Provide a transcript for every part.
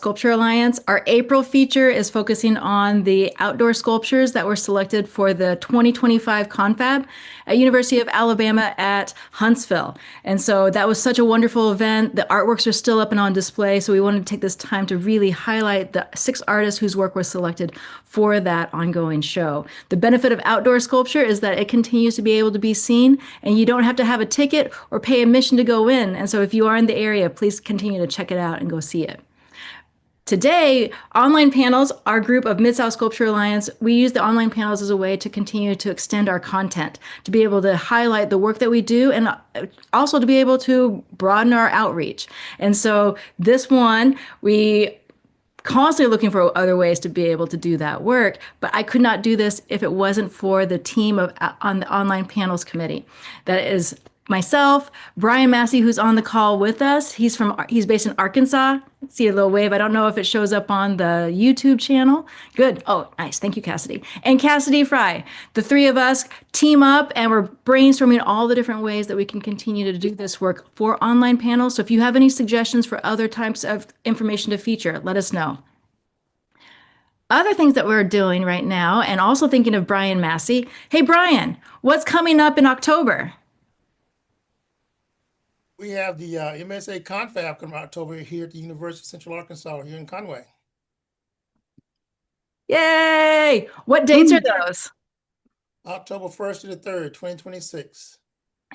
Sculpture Alliance. Our April feature is focusing on the outdoor sculptures that were selected for the 2025 Confab at University of Alabama at Huntsville. And so that was such a wonderful event. The artworks are still up and on display, so we wanted to take this time to really highlight the 6 artists whose work was selected for that ongoing show. The benefit of outdoor sculpture is that it continues to be able to be seen, and you don't have to have a ticket or pay admission to go in. And so if you are in the area, please continue to check it out and go see it. Today, online panels, our group of Mid-South Sculpture Alliance, we use the online panels as a way to continue to extend our content, to be able to highlight the work that we do, and also to be able to broaden our outreach. And so this one, we constantly looking for other ways to be able to do that work, but I could not do this if it wasn't for the team of on the online panels committee. That is myself, Brian Massey, who's on the call with us. He's based in Arkansas. See a little wave. I don't know if it shows up on the YouTube channel. Good. Oh, nice. Thank you, Cassidy. And Cassidy Fry. The 3 of us team up and we're brainstorming all the different ways that we can continue to do this work for online panels. So if you have any suggestions for other types of information to feature, let us know. Other things that we're doing right now, and also thinking of Brian Massey. Hey, Brian, what's coming up in October? We have the MSA Confab coming October here at the University of Central Arkansas here in Conway. Yay! What dates are those? October 1st to the 3rd, 2026.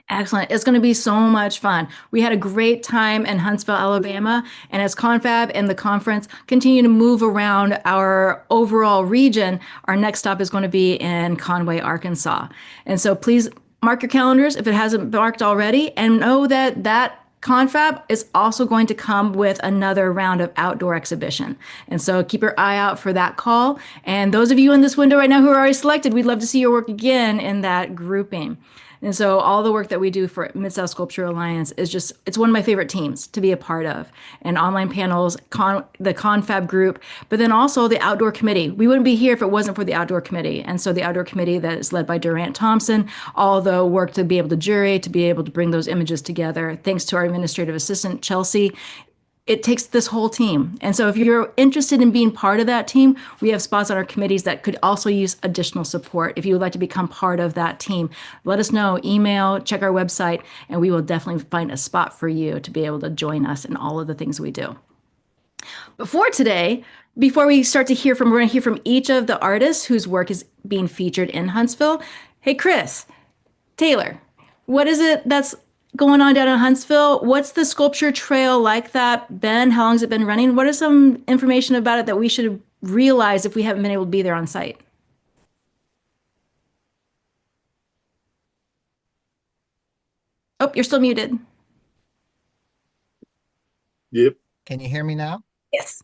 Excellent. It's going to be so much fun. We had a great time in Huntsville, Alabama, and as Confab and the conference continue to move around our overall region, our next stop is going to be in Conway, Arkansas. And so please mark your calendars if it hasn't marked already, and know that that Confab is also going to come with another round of outdoor exhibition. And so keep your eye out for that call. And those of you in this window right now who are already selected, we'd love to see your work again in that grouping. And so all the work that we do for Mid-South Sculpture Alliance is just, it's one of my favorite teams to be a part of. And online panels, the Confab group, but then also the outdoor committee. We wouldn't be here if it wasn't for the outdoor committee. And so the outdoor committee that is led by Durant Thompson, all the work to be able to jury, to be able to bring those images together, thanks to our administrative assistant, Chelsea. It takes this whole team. And so if you're interested in being part of that team, we have spots on our committees that could also use additional support. If you would like to become part of that team, let us know, email, check our website, and we will definitely find a spot for you to be able to join us in all of the things we do. Before we start to hear from, we're going to hear from each of the artists whose work is being featured in Huntsville. Hey, Chris, Taylor, what is it that's going on down in Huntsville? What's the sculpture trail like that been? How long has it been running? What is some information about it that we should realize if we haven't been able to be there on site? Oh, you're still muted. Yep. Can you hear me now? Yes.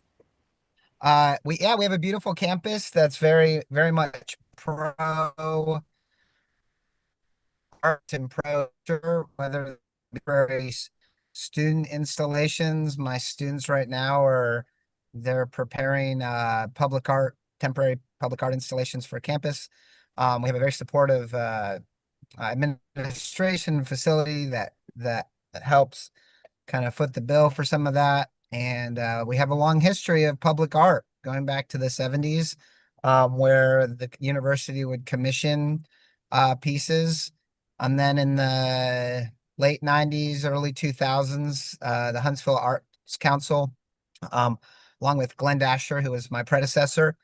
We have a beautiful campus that's very, very much pro art and pro, whether very student installations. My students right now they're preparing temporary public art installations for campus. We have a very supportive administration facility that helps kind of foot the bill for some of that. And we have a long history of public art going back to the 70s, where the university would commission pieces. And then in the late 90s, early 2000s, the Huntsville Arts Council, along with Glenn Dasher, who was my predecessor,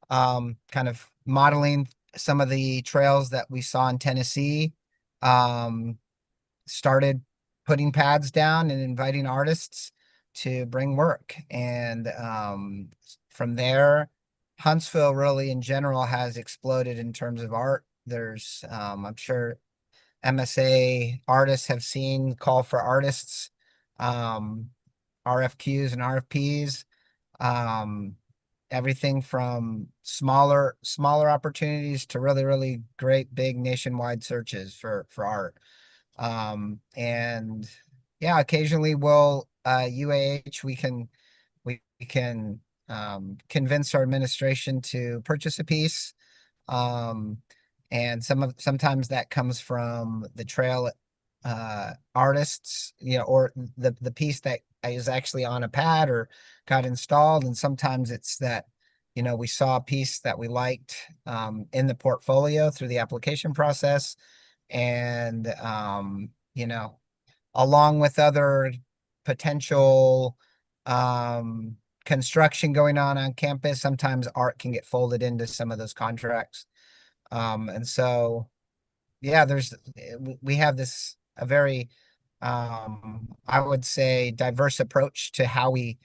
kind of modeling some of the trails that we saw in Tennessee, started putting pads down and inviting artists to bring work. And from there, Huntsville really in general has exploded in terms of art. There's, I'm sure MSA artists have seen call for artists, RFQs and RFPs, everything from smaller opportunities to really, really great big nationwide searches for art. And yeah, occasionally we'll UAH we can convince our administration to purchase a piece. And sometimes that comes from the trail artists, or the piece that is actually on a pad or got installed. And sometimes it's that, we saw a piece that we liked in the portfolio through the application process. And, along with other potential construction going on campus, sometimes art can get folded into some of those contracts. And so, yeah, we have this a very I would say diverse approach to how we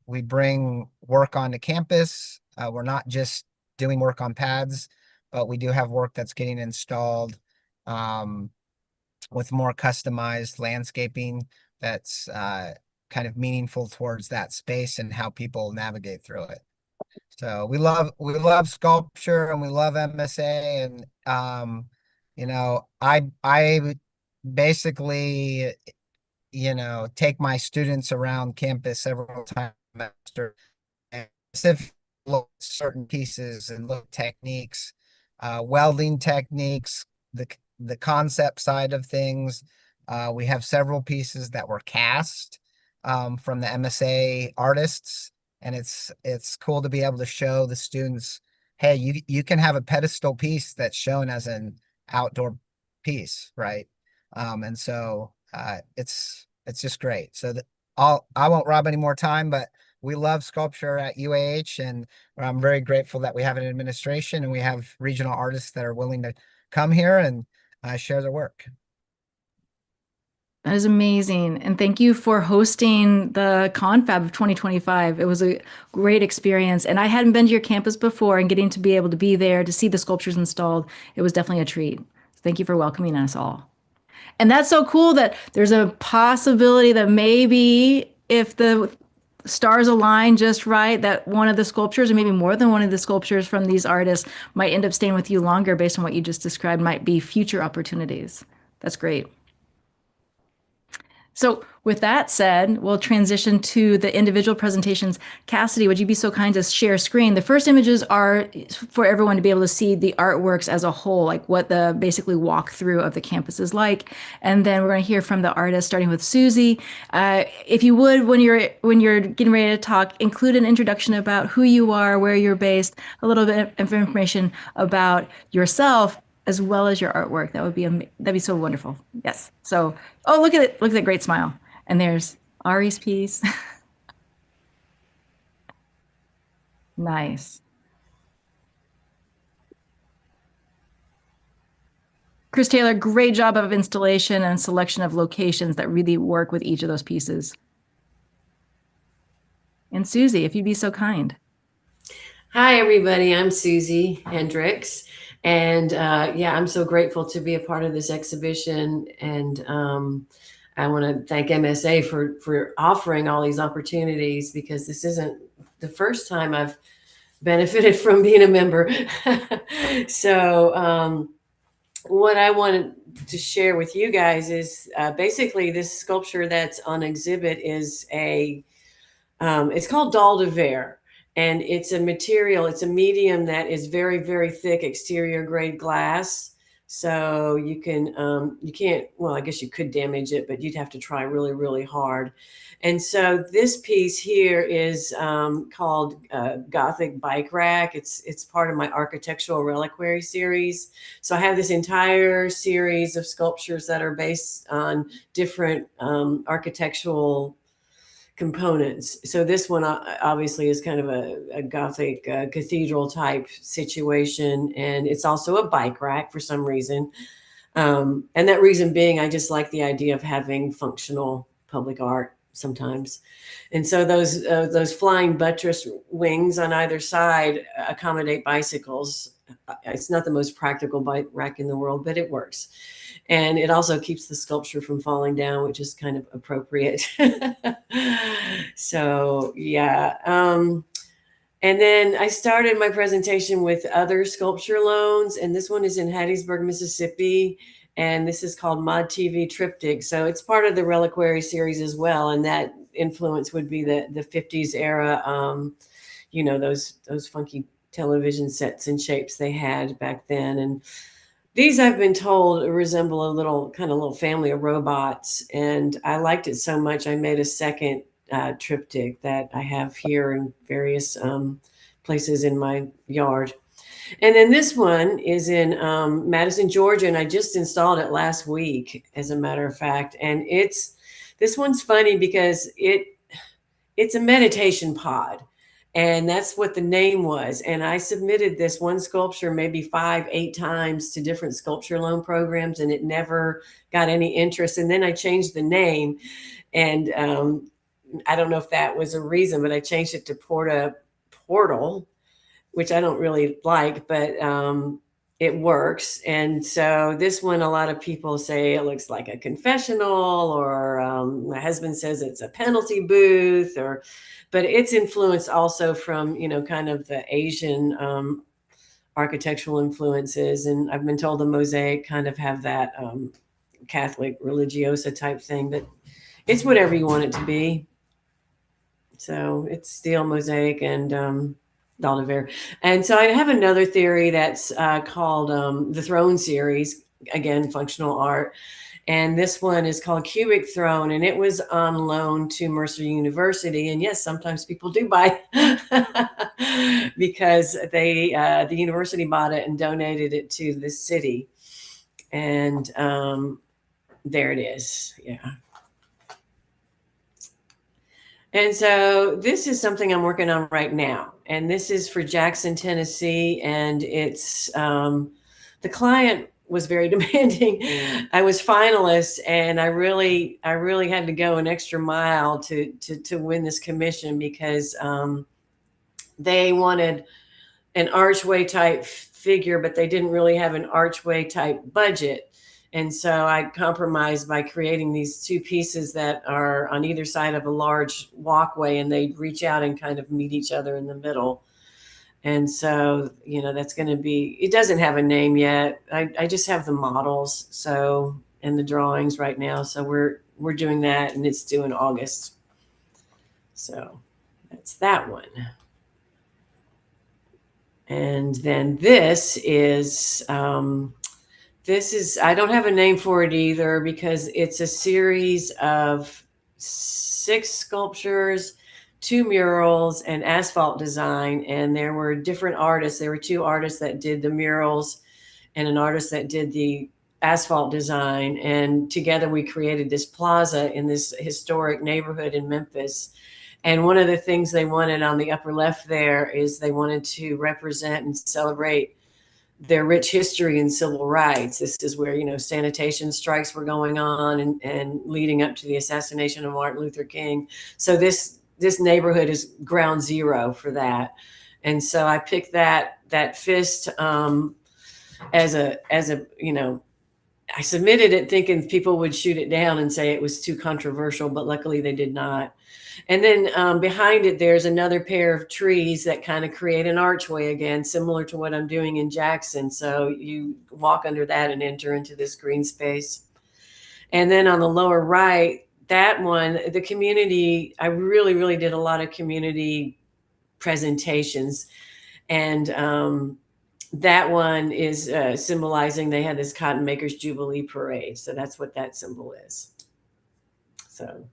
bring work onto campus. We're not just doing work on pads, but we do have work that's getting installed with more customized landscaping that's kind of meaningful towards that space and how people navigate through it. So we love sculpture and we love MSA, and I basically take my students around campus several times a semester and specifically look at certain pieces and look at techniques, welding techniques, the concept side of things. We have several pieces that were cast from the MSA artists, and it's cool to be able to show the students, hey, you can have a pedestal piece that's shown as an outdoor piece, right? And so it's just great. So I won't rob any more time, but we love sculpture at UAH, and I'm very grateful that we have an administration and we have regional artists that are willing to come here and share their work. That is amazing. And thank you for hosting the Confab of 2025. It was a great experience. And I hadn't been to your campus before, and getting to be able to be there to see the sculptures installed, it was definitely a treat. Thank you for welcoming us all. And that's so cool that there's a possibility that maybe if the stars align just right, that one of the sculptures, or maybe more than one of the sculptures from these artists, might end up staying with you longer based on what you just described, might be future opportunities. That's great. So with that said, we'll transition to the individual presentations. Cassidy, would you be so kind to share screen? The first images are for everyone to be able to see the artworks as a whole, like what the basically walkthrough of the campus is like. And then we're going to hear from the artist, starting with Suzy. If you would, when you're getting ready to talk, include an introduction about who you are, where you're based, a little bit of information about yourself, as well as your artwork. That'd be so wonderful. Yes. So, oh, look at it. Look at that great smile. And there's Ari's piece. Nice. Chris Taylor, great job of installation and selection of locations that really work with each of those pieces. And Suzy, if you'd be so kind. Hi, everybody. I'm Suzy Hendrix. And yeah, I'm so grateful to be a part of this exhibition. And I want to thank MSA for offering all these opportunities, because this isn't the first time I've benefited from being a member. So what I wanted to share with you guys is basically this sculpture that's on exhibit is it's called Dalle de Verre. And it's a material, it's a medium that is very, very thick exterior grade glass. So you can't, well, I guess you could damage it, but you'd have to try really, really hard. And so this piece here is called Gothic Bike Rack. It's part of my architectural reliquary series. So I have this entire series of sculptures that are based on different architectural components. So this one obviously is kind of a Gothic cathedral type situation. And it's also a bike rack for some reason. And that reason being, I just like the idea of having functional public art sometimes. And so those flying buttress wings on either side accommodate bicycles. It's not the most practical bike rack in the world, but it works. And it also keeps the sculpture from falling down, which is kind of appropriate. So, yeah. And then I started my presentation with other sculpture loans. And this one is in Hattiesburg, Mississippi. And this is called Mod TV Triptych. So it's part of the reliquary series as well. And that influence would be the 50s era, those funky television sets and shapes they had back then. And These I've been told resemble a little family of robots, and I liked it so much I made a second triptych that I have here in various places in my yard. And then this one is in Madison, Georgia, and I just installed it last week, as a matter of fact. And this one's funny because it's a meditation pod, and that's what the name was. And I submitted this one sculpture maybe 5, 8 times to different sculpture loan programs, and it never got any interest. And then I changed the name, and I don't know if that was a reason, but I changed it to Portal, which I don't really like, but it works. And so this one, a lot of people say it looks like a confessional, or my husband says it's a penalty booth, but it's influenced also from, kind of the Asian architectural influences. And I've been told the mosaic kind of have that Catholic religiosa type thing, but it's whatever you want it to be. So it's steel, mosaic, and Daldever. And so I have another theory that's called the Throne series, again, functional art. And this one is called Cubic Throne, and it was on loan to Mercer University. And yes, sometimes people do buy because the university bought it and donated it to the city. And there it is. Yeah. And so this is something I'm working on right now. And this is for Jackson, Tennessee. And it's the client was very demanding. I was finalist, and I really had to go an extra mile to win this commission, because they wanted an archway type figure, but they didn't really have an archway type budget. And so I compromised by creating these two pieces that are on either side of a large walkway, and they reach out and kind of meet each other in the middle. And so, that's going to be, it doesn't have a name yet. I just have the models, and the drawings right now. So we're doing that, and it's due in August. So that's that one. And then this is, I don't have a name for it either, because it's a series of 6 sculptures, 2 murals, and asphalt design. And there were different artists. There were 2 artists that did the murals and an artist that did the asphalt design. And together we created this plaza in this historic neighborhood in Memphis. And one of the things they wanted on the upper left there is they wanted to represent and celebrate their rich history in civil rights. This is where, sanitation strikes were going on and leading up to the assassination of Martin Luther King. So this neighborhood is ground zero for that. And so I picked that fist as a I submitted it thinking people would shoot it down and say it was too controversial, but luckily they did not. And then behind it, there's another pair of trees that kind of create an archway again, similar to what I'm doing in Jackson. So you walk under that and enter into this green space. And then on the lower right, that one, the community, I really, really did a lot of community presentations. And that one is symbolizing, they had this Cotton Makers Jubilee Parade. So that's what that symbol is. So,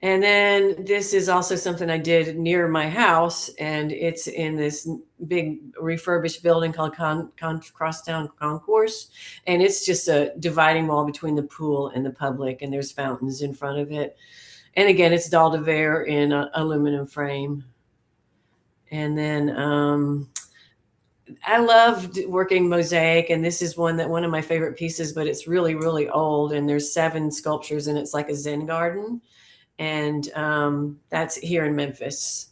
and then this is also something I did near my house, and it's in this big refurbished building called Crosstown Concourse. And it's just a dividing wall between the pool and the public, and there's fountains in front of it. And again, it's Daldever in an aluminum frame. And then I loved working mosaic, and this is one of my favorite pieces, but it's really, really old, and there's 7 sculptures, and it's like a Zen garden. And that's here in Memphis.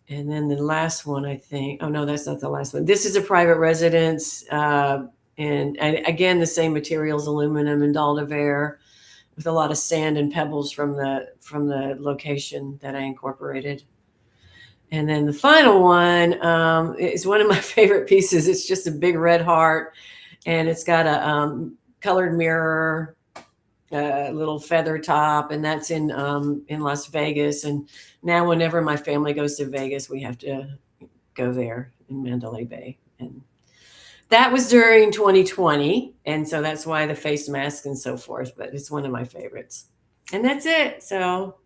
And then the last one, I think, oh no, that's not the last one. This is a private residence. And again, the same materials, aluminum and Daldever, with a lot of sand and pebbles from the location that I incorporated. And then the final one is one of my favorite pieces. It's just a big red heart, and it's got a colored mirror, little feather top, and that's in Las Vegas. And now whenever my family goes to Vegas, we have to go there in Mandalay Bay. And That was during 2020, and so that's why the face mask and so forth, but it's one of my favorites. And that's it. So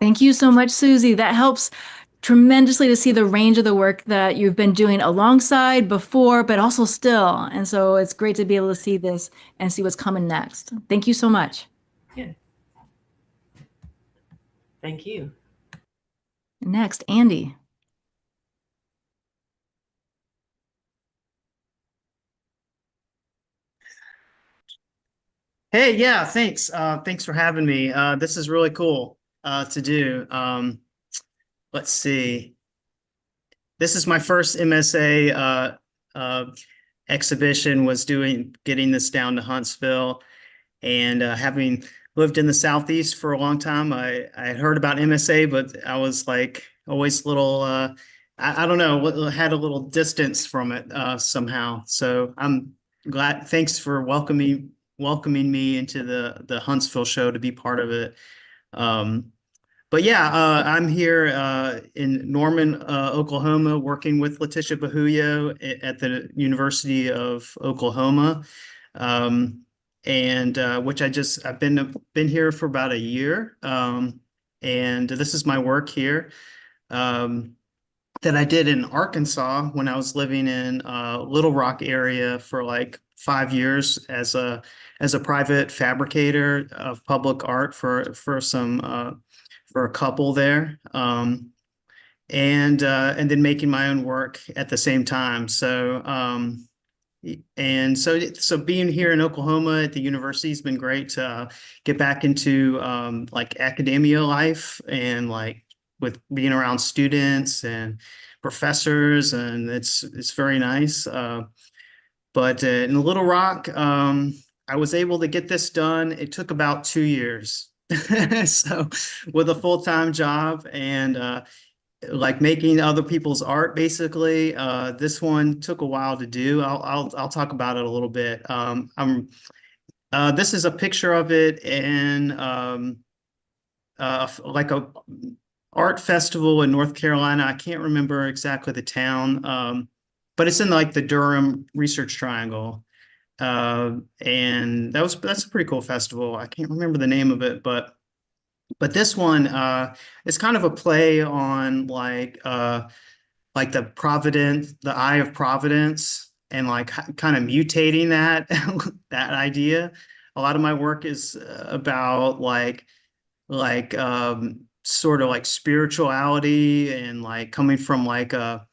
Thank you so much, Suzy. That helps tremendously to see the range of the work that you've been doing alongside before, but also still. And so it's great to be able to see this and see what's coming next. Thank you so much. yeah. Thank you. Next, Andy. Hey, yeah, thanks. Thanks for having me. This is really cool to do. Let's see. This is my first MSA exhibition, was getting this down to Huntsville, and having lived in the Southeast for a long time, I had heard about MSA, but I was like always a little, I don't know, had a little distance from it somehow. So I'm glad. Thanks for welcoming me into the Huntsville show to be part of it. But yeah, I'm here in Norman, Oklahoma, working with Letitia Bahuyo at the University of Oklahoma, and which I've been here for about a year, and this is my work here that I did in Arkansas when I was living in Little Rock area for like 5 years as a private fabricator of public art for a couple there, and then making my own work at the same time. So so being here in Oklahoma at the university has been great to get back into like academia life, and like with being around students and professors, and it's very nice. But in Little Rock, I was able to get this done. It took about 2 years. So with a full-time job and like making other people's art, basically, this one took a while to do. I'll talk about it a little bit. This is a picture of it in like a art festival in North Carolina. I can't remember exactly the town, but it's in like the Durham Research Triangle. And that's a pretty cool festival. I can't remember the name of it, but this one is kind of a play on like the Eye of Providence, and like kind of mutating that that idea. A lot of my work is about like sort of like spirituality, and like coming from like a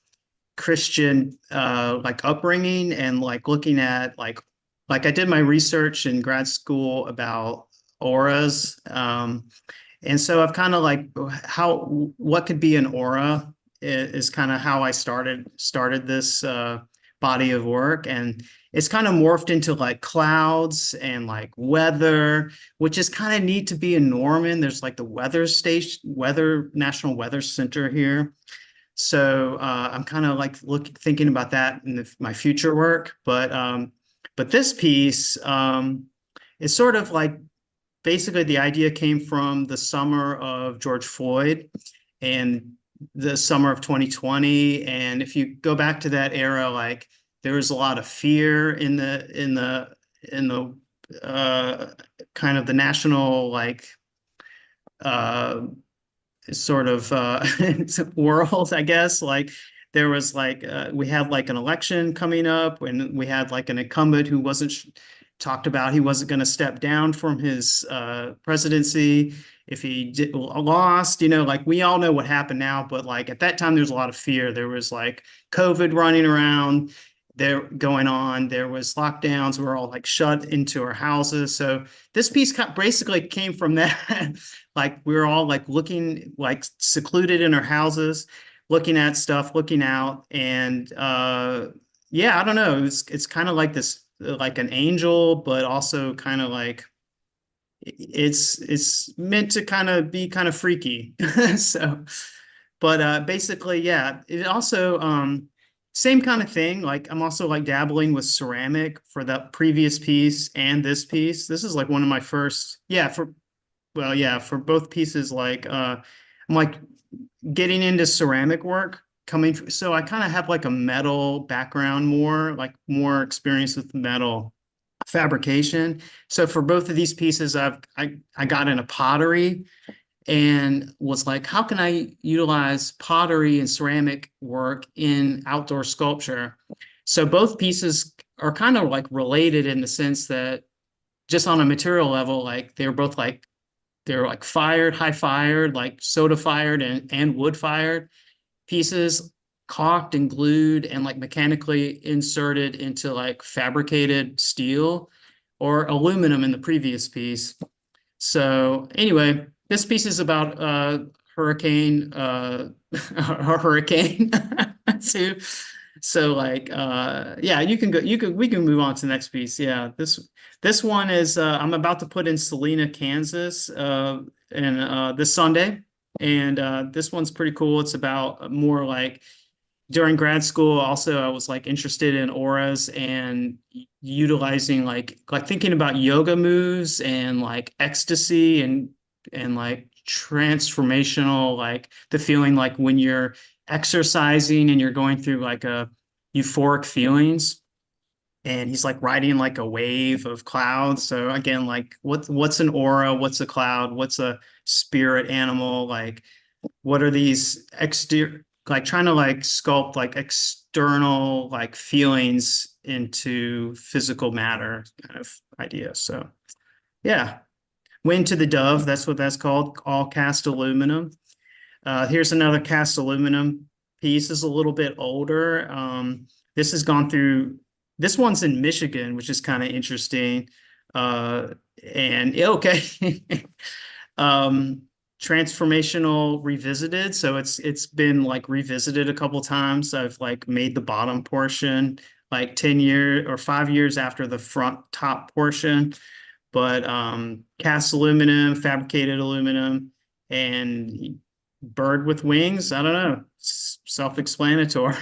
Christian like upbringing, and like looking at like I did my research in grad school about auras, and so I've kind of like what could be an aura is kind of how I started this body of work, and it's kind of morphed into like clouds and like weather, which is kind of neat to be in Norman. There's like the National Weather Center here. So I'm kind of like thinking about that in my future work. But this piece is sort of like, basically the idea came from the summer of George Floyd and the summer of 2020. And if you go back to that era, like there was a lot of fear in the kind of the national like sort of world, I guess. Like there was like we had like an election coming up, and we had like an incumbent who talked about he wasn't going to step down from his presidency if he lost. Like we all know what happened now, but like at that time there's a lot of fear. There was like COVID running around there going on. There was lockdowns. We were all like shut into our houses. So this piece basically came from that. Like we were all like looking like secluded in our houses, looking at stuff, looking out. And yeah, I don't know. It's kind of like this, like an angel, but also kind of like it's meant to kind of be kind of freaky. So, but basically, yeah, it also same kind of thing. Like I'm also like dabbling with ceramic for that previous piece and this piece. This is like one of my first, for both pieces. Like I'm like getting into ceramic work so I kind of have like a metal background, more experience with metal fabrication. So for both of these pieces, I got into pottery and was like, how can I utilize pottery and ceramic work in outdoor sculpture? So both pieces are kind of like related in the sense that just on a material level, like they're like fired, high fired, like soda fired and wood fired pieces, caulked and glued and like mechanically inserted into like fabricated steel or aluminum in the previous piece. So anyway, this piece is about hurricane a hurricane too. So like yeah, we can move on to the next piece. Yeah, this one is I'm about to put in Salina, Kansas and this Sunday. And this one's pretty cool. It's about more like during grad school, also I was like interested in auras and utilizing like thinking about yoga moves and like ecstasy and like transformational, like the feeling like when you're exercising and you're going through like a euphoric feelings. And he's like riding like a wave of clouds. So again, like what's an aura? What's a cloud? What's a spirit animal? Like what are these exterior, like trying to like sculpt like external like feelings into physical matter kind of idea. So yeah, Wind to the Dove, that's what that's called, all cast aluminum. Here's another cast aluminum piece. This is a little bit older. This has gone through, this one's in Michigan, which is kind of interesting. And okay. Transformational revisited. So it's been like revisited a couple times. I've like made the bottom portion like 10 years or 5 years after the front top portion. But cast aluminum, fabricated aluminum, and bird with wings. I don't know. Self-explanatory.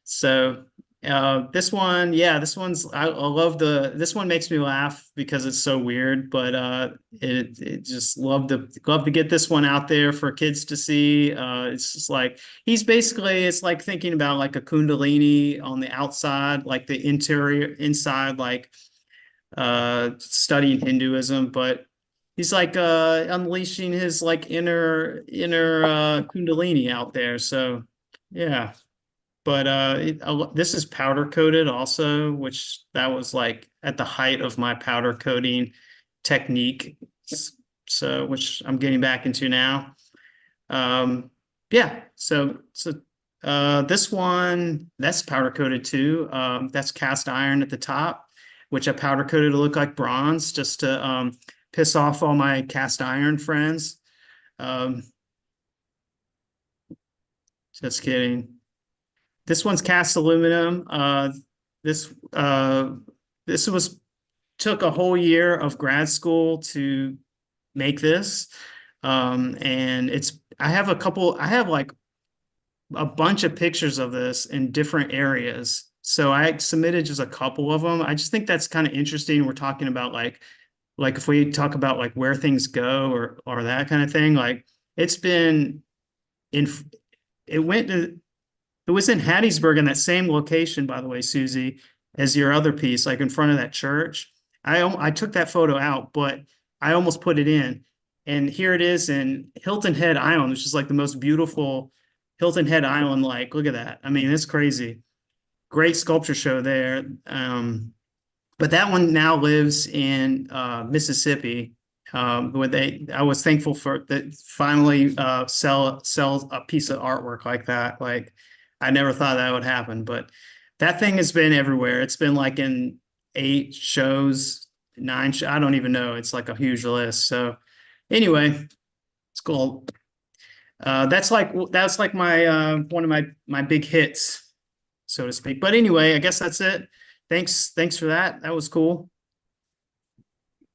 So this one, yeah, this one's I love this one makes me laugh because it's so weird, but it just love to get this one out there for kids to see. It's just like it's like thinking about like a kundalini on the outside, like the interior inside, like studying Hinduism, but he's like unleashing his like inner kundalini out there. So yeah. But this is powder coated also, which that was like at the height of my powder coating technique. So which I'm getting back into now. Yeah, so this one, that's powder coated too. That's cast iron at the top, which I powder coated to look like bronze just to piss off all my cast iron friends. Just kidding. This one's cast aluminum. This took a whole year of grad school to make this. And I have like a bunch of pictures of this in different areas. So I submitted just a couple of them. I just think that's kind of interesting. We're talking about like if we talk about like where things go or that kind of thing, like it's been it was in Hattiesburg in that same location, by the way, Suzy, as your other piece, like in front of that church. I took that photo out, but I almost put it in. And here it is in Hilton Head Island, which is like the most beautiful Hilton Head Island. Like, look at that. I mean, it's crazy. Great sculpture show there. But that one now lives in Mississippi. I was thankful for that finally sell a piece of artwork like that. Like I never thought that would happen, but that thing has been everywhere. It's been like in 8 shows, 9 I don't even know. It's like a huge list. So anyway, it's cool. That's like my one of my big hits, so to speak. But anyway, I guess that's it. Thanks for that. That was cool.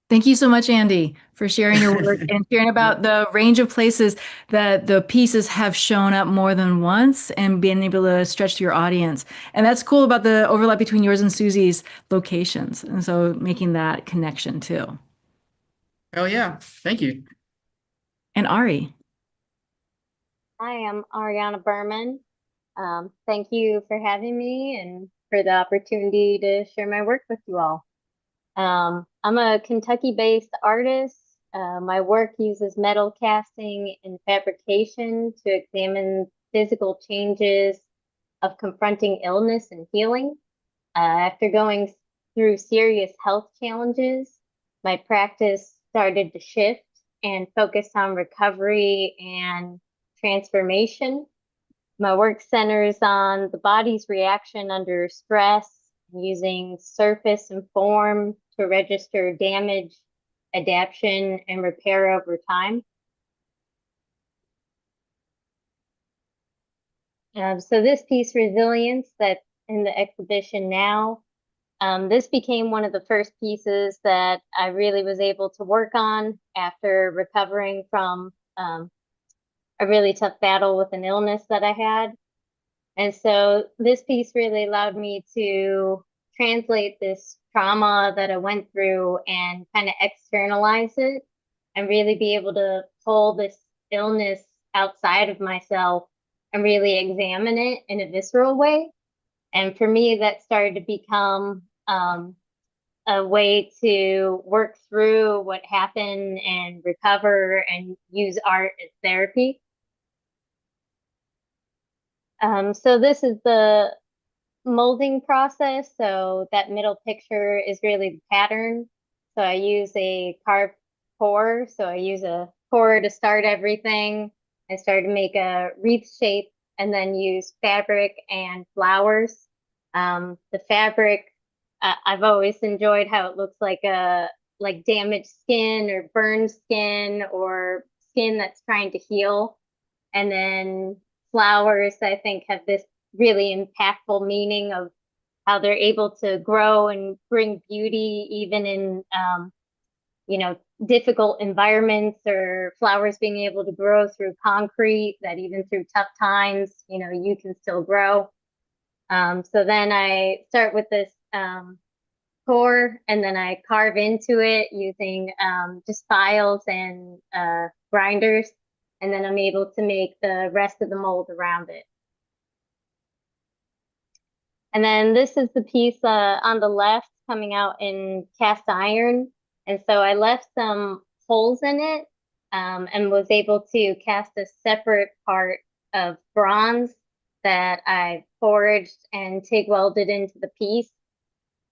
Thank you so much, Andy, for sharing your work and sharing about the range of places that the pieces have shown up more than once and being able to stretch to your audience. And that's cool about the overlap between yours and Suzy's locations. And so making that connection too. Oh yeah, thank you. And Ari. Hi, I'm Ariana Berman. Thank you for having me and for the opportunity to share my work with you all. I'm a Kentucky-based artist. My work uses metal casting and fabrication to examine physical changes of confronting illness and healing. After going through serious health challenges, my practice started to shift and focus on recovery and transformation. My work centers on the body's reaction under stress, using surface and form to register damage, adaptation, and repair over time. So this piece, Resilience, that's in the exhibition now, this became one of the first pieces that I really was able to work on after recovering from a really tough battle with an illness that I had. And so this piece really allowed me to translate this trauma that I went through and kind of externalize it and really be able to pull this illness outside of myself and really examine it in a visceral way. And for me, that started to become a way to work through what happened and recover and use art as therapy. So this is the molding process. So that middle picture is really the pattern. So I use a carved core. So I use a core to start everything. I started to make a wreath shape and then use fabric and flowers. The fabric, I've always enjoyed how it looks like damaged skin or burned skin or skin that's trying to heal. And then flowers, I think, have this really impactful meaning of how they're able to grow and bring beauty even in, difficult environments, or flowers being able to grow through concrete, that even through tough times, you can still grow. So then I start with this core, and then I carve into it using just files and grinders. And then I'm able to make the rest of the mold around it. And then this is the piece on the left coming out in cast iron. And so I left some holes in it and was able to cast a separate part of bronze that I forged and TIG welded into the piece.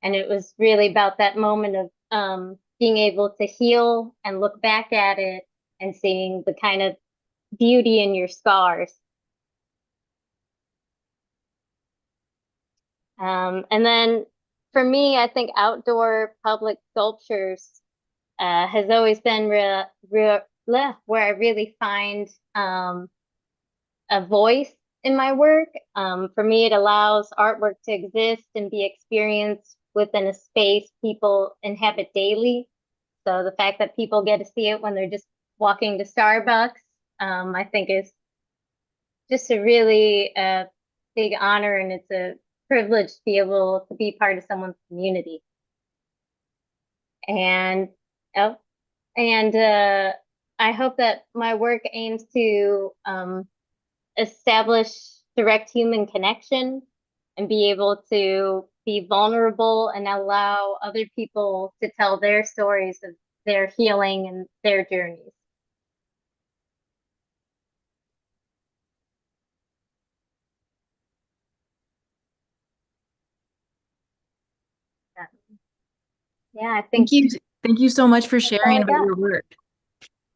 And it was really about that moment of being able to heal and look back at it and seeing the kind of beauty in your scars. And then for me, I think outdoor public sculptures has always been where I really find a voice in my work. For me, it allows artwork to exist and be experienced within a space people inhabit daily. So the fact that people get to see it when they're just walking to Starbucks, I think is just a really big honor, and it's a privilege to be able to be part of someone's community. And I hope that my work aims to establish direct human connection and be able to be vulnerable and allow other people to tell their stories of their healing and their journeys. Yeah, I think. Thank you so much for that's all sharing I about got. your work.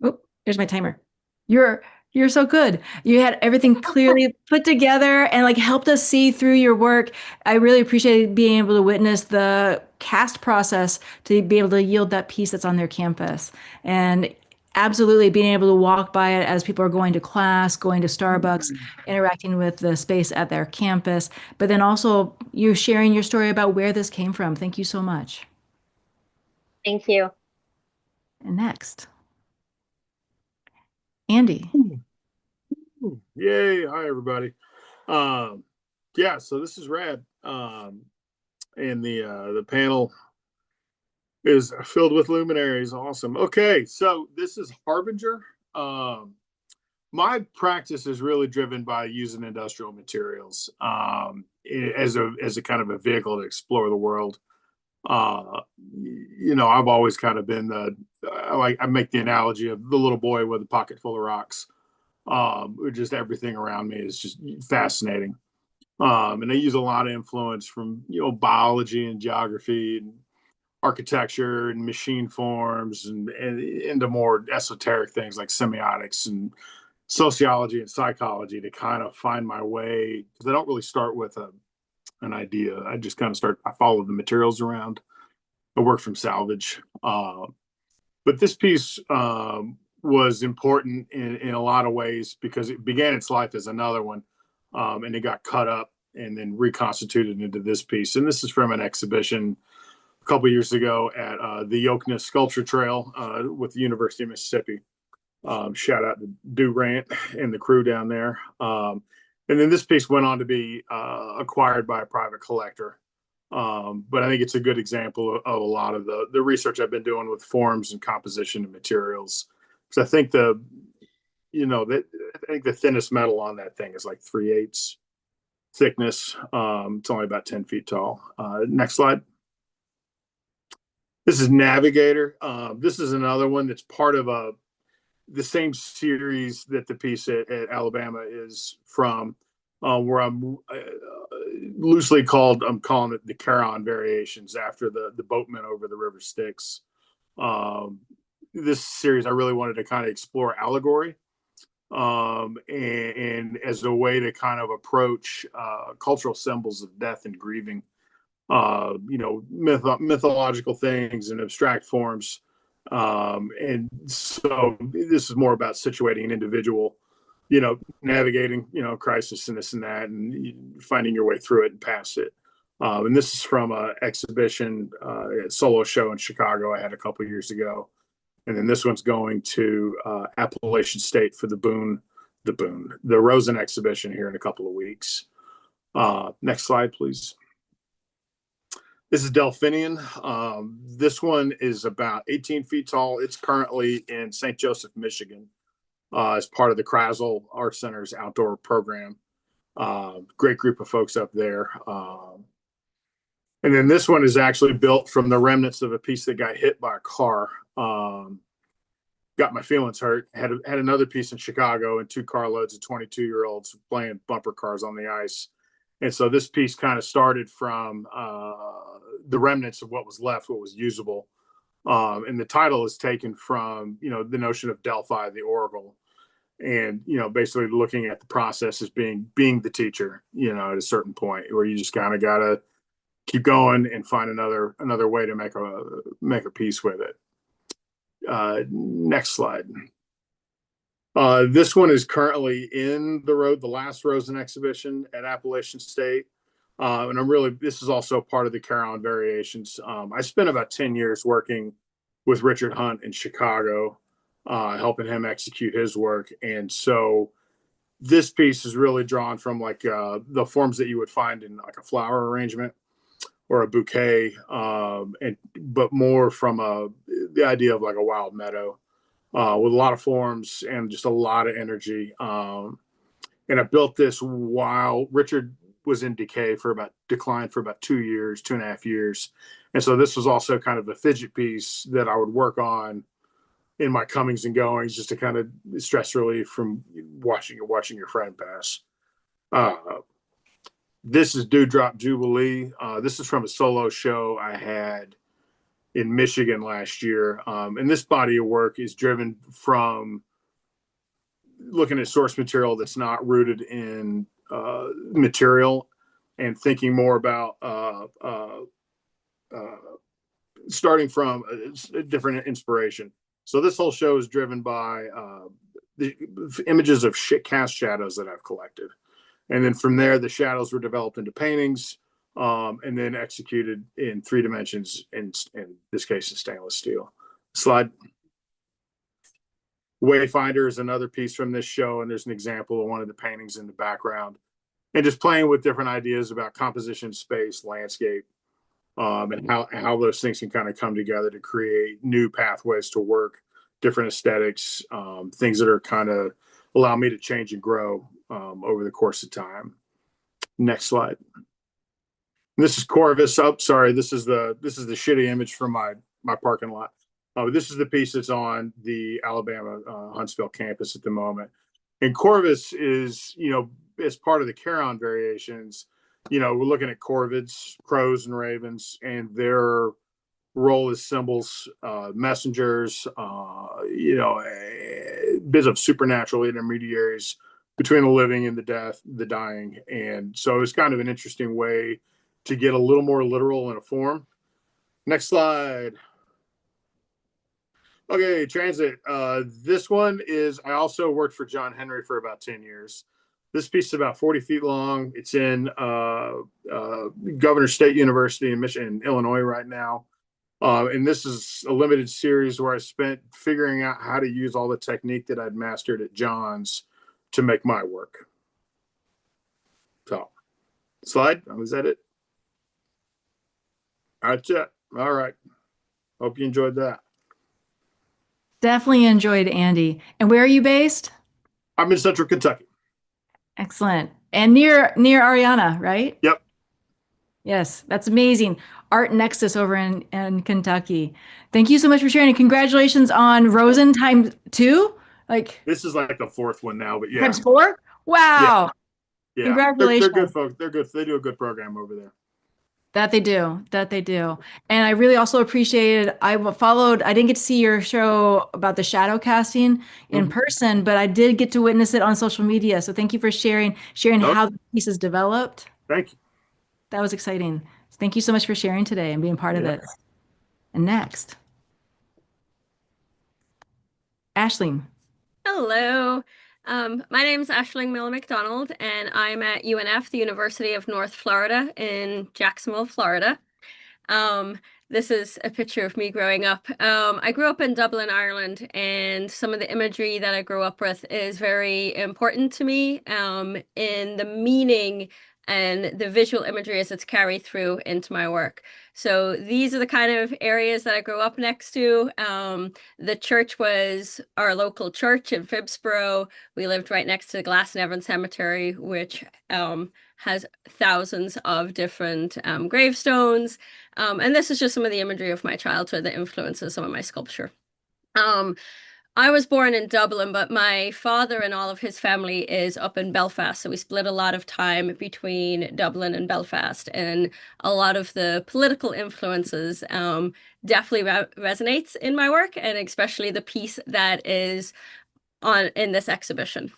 Oh, there's my timer. You're so good. You had everything clearly put together and like helped us see through your work. I really appreciated being able to witness the cast process to be able to yield that piece that's on their campus. And absolutely being able to walk by it as people are going to class, going to Starbucks, interacting with the space at their campus, but then also you sharing your story about where this came from. Thank you so much. Thank you. And next, Andy. Yay. Hi, everybody. Yeah, so this is rad. And the panel is filled with luminaries. Awesome. Okay, so this is Harbinger. my practice is really driven by using industrial materials as a kind of a vehicle to explore the world. I've always kind of been I make the analogy of the little boy with a pocket full of rocks. Just everything around me is just fascinating. And I use a lot of influence from, biology and geography and architecture and machine forms and into more esoteric things like semiotics and sociology and psychology to kind of find my way. Because I don't really start with an idea. I just kind of I follow the materials around. I work from salvage. But this piece was important in a lot of ways because it began its life as another one, and it got cut up and then reconstituted into this piece. And this is from an exhibition a couple years ago at the UAH Sculpture Trail with the University of Mississippi. Shout out to Durant and the crew down there. And then this piece went on to be acquired by a private collector. But I think it's a good example of a lot of the research I've been doing with forms and composition and materials. Because I think the thinnest metal on that thing is like 3/8 thickness. It's only about 10 feet tall. Next slide. This is Navigator. This is another one that's part of the same series that the piece at Alabama is from, where I'm I'm calling it the Charon variations after the boatman over the river Styx. This series, I really wanted to kind of explore allegory and as a way to kind of approach cultural symbols of death and grieving, mythological things and abstract forms. And so this is more about situating an individual, navigating, crisis and this and that, and finding your way through it and past it. And this is from an exhibition, a solo show in Chicago I had a couple years ago. And then this one's going to Appalachian State for the Rosen exhibition here in a couple of weeks. Next slide, please. This is Delphinium. This one is about 18 feet tall. It's currently in St. Joseph, Michigan, as part of the Krasel Art Center's outdoor program. Great group of folks up there. And then this one is actually built from the remnants of a piece that got hit by a car. Got my feelings hurt. Had another piece in Chicago and 2 carloads of 22-year-olds playing bumper cars on the ice. And so this piece kind of started from the remnants of what was left, what was usable. And the title is taken from, the notion of Delphi, the oracle. And, basically looking at the process as being the teacher, at a certain point where you just kind of got to keep going and find another way to make a piece with it. Next slide. This one is currently in the last Rosen exhibition at Appalachian State. And this is also part of the Charon variations. I spent about 10 years working with Richard Hunt in Chicago, helping him execute his work. And so this piece is really drawn from the forms that you would find in like a flower arrangement or a bouquet, but more from the idea of like a wild meadow. With a lot of forms and just a lot of energy. And I built this while Richard was in decline for about 2.5 years. And so this was also kind of a fidget piece that I would work on in my comings and goings, just to kind of stress relief from watching your friend pass. This is Dewdrop Jubilee. This is from a solo show I had in Michigan last year. And this body of work is driven from looking at source material that's not rooted in material and thinking more about starting from a different inspiration. So this whole show is driven by the images of cast shadows that I've collected. And then from there, the shadows were developed into paintings, and then executed in 3 dimensions, in this case, in stainless steel. Slide. Wayfinder is another piece from this show, and there's an example of one of the paintings in the background. And just playing with different ideas about composition, space, landscape, and how those things can kind of come together to create new pathways to work, different aesthetics, things that are kind of allow me to change and grow over the course of time. Next slide. This is Corvus. Oh, sorry. This is the shitty image from my parking lot. This is the piece that's on the Alabama Huntsville campus at the moment. And Corvus is, as part of the Charon variations, we're looking at corvids, crows, and ravens, and their role as symbols, messengers, bits of supernatural intermediaries between the living and the dying. And so it's kind of an interesting way to get a little more literal in a form. Next slide. Okay, transit. This one is, I also worked for John Henry for about 10 years. This piece is about 40 feet long. It's in Governor State University in Illinois right now. And this is a limited series where I spent figuring out how to use all the technique that I'd mastered at John's to make my work. So, slide. Is that it? That's it. All right. Hope you enjoyed that. Definitely enjoyed, Andy. And where are you based? I'm in Central Kentucky. Excellent. And near Ariana, right? Yep. Yes, that's amazing. Art Nexus over in Kentucky. Thank you so much for sharing. And congratulations on Rosen ×2. This is like the fourth one now, but yeah. ×4? Wow. Yeah. Congratulations. They're good folks. They're good. They do a good program over there. That they do. And I really also appreciated, I didn't get to see your show about the shadow casting in person, but I did get to witness it on social media. So thank you for sharing how the piece is developed. Thank you. That was exciting. Thank you so much for sharing today and being part of it. And next, Aisling. Hello. My name is Aisling Millar McDonald, and I'm at UNF, the University of North Florida in Jacksonville, Florida. This is a picture of me growing up. I grew up in Dublin, Ireland, and some of the imagery that I grew up with is very important to me in the meaning and the visual imagery as it's carried through into my work. So these are the kind of areas that I grew up next to. The church was our local church in Phibsborough. We lived right next to the Glasnevin Cemetery, which has thousands of different gravestones. And this is just some of the imagery of my childhood that influences some of my sculpture. I was born in Dublin, but my father and all of his family is up in Belfast. So we split a lot of time between Dublin and Belfast, and a lot of the political influences definitely resonates in my work, and especially the piece that is in this exhibition.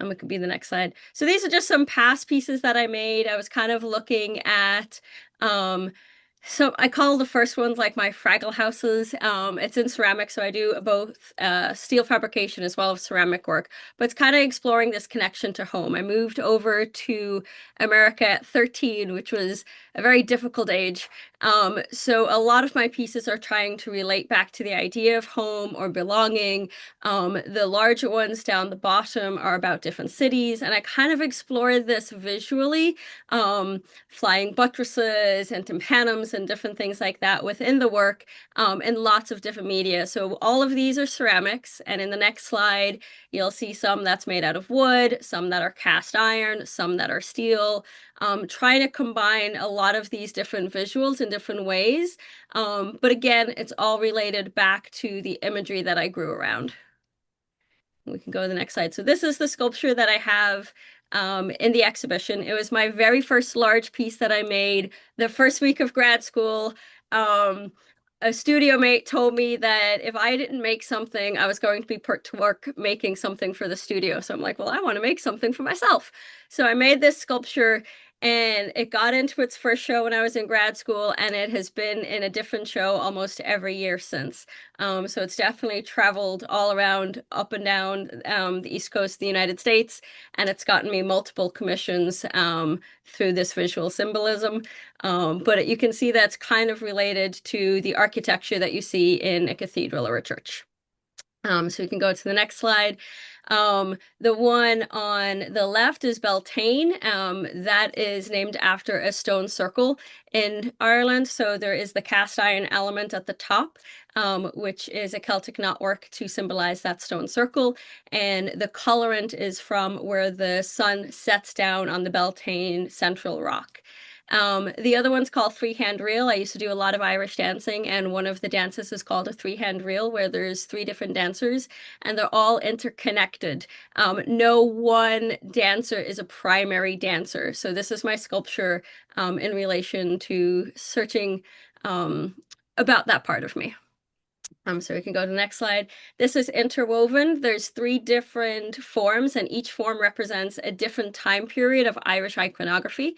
It could be the next slide. So these are just some past pieces that I made. I was kind of looking at so I call the first ones like my Fraggle houses. It's in ceramic, so I do both steel fabrication as well as ceramic work, but it's kind of exploring this connection to home. I moved over to America at 13, which was a very difficult age. So a lot of my pieces are trying to relate back to the idea of home or belonging. The larger ones down the bottom are about different cities, and I kind of explored this visually, flying buttresses and tympanums and different things like that within the work, and lots of different media. So all of these are ceramics, and in the next slide, you'll see some that's made out of wood, some that are cast iron, some that are steel, trying to combine a lot of these different visuals in different ways. But again, it's all related back to the imagery that I grew around. We can go to the next slide. So this is the sculpture that I have in the exhibition. It was my very first large piece that I made the first week of grad school. A studio mate told me that if I didn't make something, I was going to be put to work making something for the studio. So I'm like, well, I want to make something for myself. So I made this sculpture, and it got into its first show when I was in grad school, and it has been in a different show almost every year since. So it's definitely traveled all around, up and down the East Coast of the United States, and it's gotten me multiple commissions through this visual symbolism. But you can see that's kind of related to the architecture that you see in a cathedral or a church. So we can go to the next slide. The one on the left is Beltane. That is named after a stone circle in Ireland. So there is the cast iron element at the top, which is a Celtic knotwork to symbolize that stone circle. And the colorant is from where the sun sets down on the Beltane central rock. The other one's called three-hand reel. I used to do a lot of Irish dancing, and one of the dances is called a three-hand reel, where there's 3 different dancers, and they're all interconnected. No one dancer is a primary dancer. So this is my sculpture in relation to searching about that part of me. So we can go to the next slide. This is interwoven. There's 3 different forms, and each form represents a different time period of Irish iconography.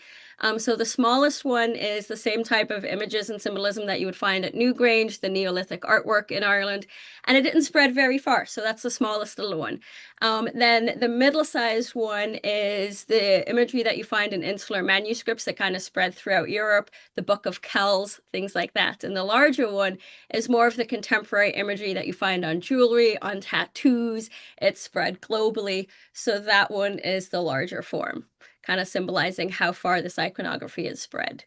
So the smallest one is the same type of images and symbolism that you would find at Newgrange, the Neolithic artwork in Ireland, and it didn't spread very far. So that's the smallest little one. Then the middle-sized one is the imagery that you find in insular manuscripts that kind of spread throughout Europe, the Book of Kells, things like that. And the larger one is more of the contemporary imagery that you find on jewelry, on tattoos. It's spread globally. So that one is the larger form, kind of symbolizing how far this iconography is spread.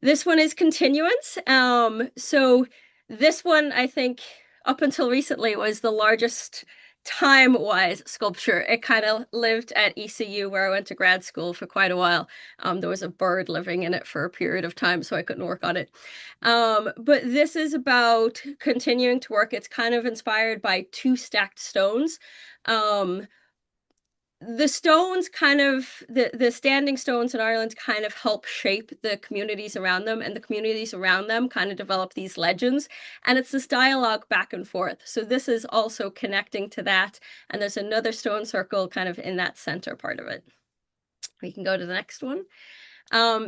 This one is continuance. So this one, I think, up until recently was the largest time-wise sculpture. It kind of lived at ECU, where I went to grad school for quite a while. There was a bird living in it for a period of time, so I couldn't work on it. But this is about continuing to work. It's kind of inspired by 2 stacked stones. The stones kind of, the standing stones in Ireland kind of help shape the communities around them, and the communities around them kind of develop these legends, and it's this dialogue back and forth. So this is also connecting to that, and there's another stone circle kind of in that center part of it. We can go to the next one.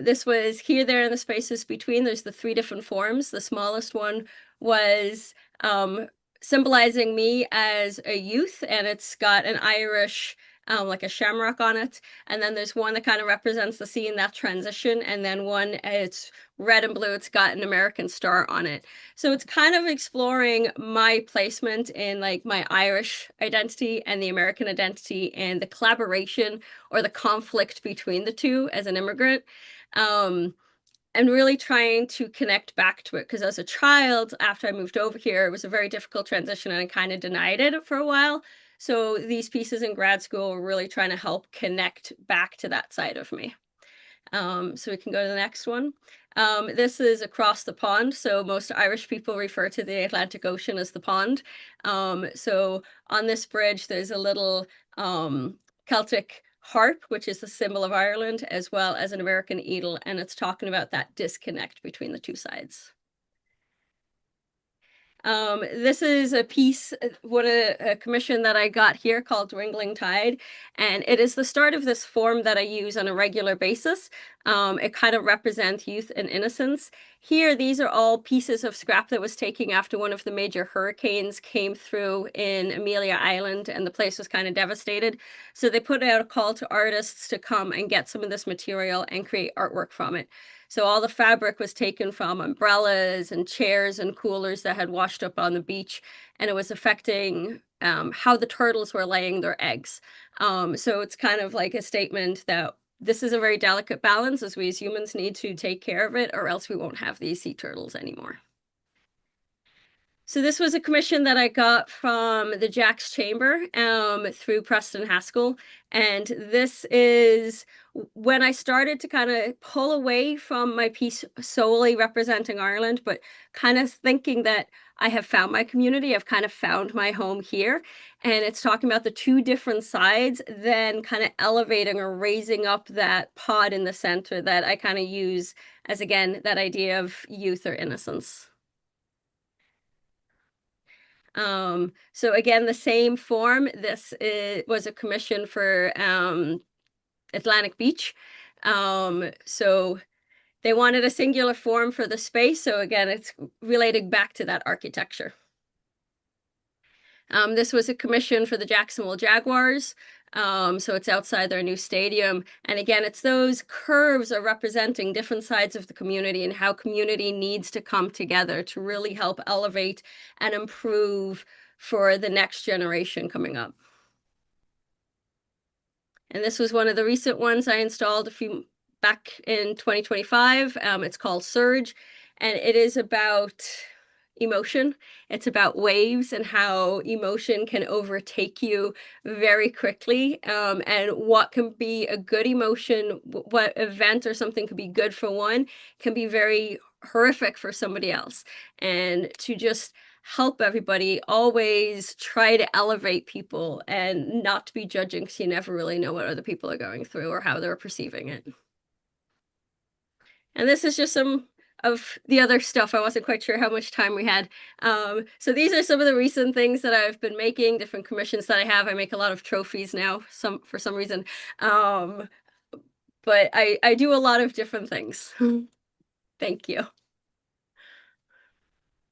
This was here, there, and the spaces between. There's the 3 different forms. The smallest one was symbolizing me as a youth, and it's got an Irish like a shamrock on it. And then there's one that kind of represents the scene, that transition. And then one, it's red and blue, it's got an American star on it. So it's kind of exploring my placement in like my Irish identity and the American identity, and the collaboration or the conflict between the two as an immigrant. And really trying to connect back to it, because as a child, after I moved over here, it was a very difficult transition, and I kind of denied it for a while. So these pieces in grad school were really trying to help connect back to that side of me. So we can go to the next one. This is across the pond. So most Irish people refer to the Atlantic Ocean as the pond. So on this bridge, there's a little Celtic harp, which is the symbol of Ireland, as well as an American eagle, and it's talking about that disconnect between the 2 sides. This is a piece, a commission that I got here called Dwindling Tide, and it is the start of this form that I use on a regular basis. It kind of represents youth and innocence. Here, these are all pieces of scrap that was taken after one of the major hurricanes came through in Amelia Island, and the place was kind of devastated. So they put out a call to artists to come and get some of this material and create artwork from it. So all the fabric was taken from umbrellas and chairs and coolers that had washed up on the beach, and it was affecting how the turtles were laying their eggs. So it's kind of like a statement that this is a very delicate balance, as we as humans need to take care of it, or else we won't have these sea turtles anymore. So this was a commission that I got from the Jack's Chamber through Preston Haskell. And this is when I started to kind of pull away from my piece solely representing Ireland, but kind of thinking that I have found my community, I've kind of found my home here. And it's talking about the 2 different sides, then kind of elevating or raising up that pod in the center that I kind of use as, again, that idea of youth or innocence. So again, the same form. This was a commission for Atlantic Beach. So they wanted a singular form for the space. So again, it's related back to that architecture. This was a commission for the Jacksonville Jaguars. So it's outside their new stadium. And again, it's those curves are representing different sides of the community and how community needs to come together to really help elevate and improve for the next generation coming up. And this was one of the recent ones I installed back in 2025. It's called Surge, and it is about emotion. It's about waves and how emotion can overtake you very quickly, and what can be a good emotion, what event or something could be good for one, can be very horrific for somebody else. And to just help everybody, always try to elevate people and not to be judging, because you never really know what other people are going through or how they're perceiving it. And this is just some of the other stuff. I wasn't quite sure how much time we had. So these are some of the recent things that I've been making, different commissions that I have. I make a lot of trophies now, for some reason. But I do a lot of different things. Thank you.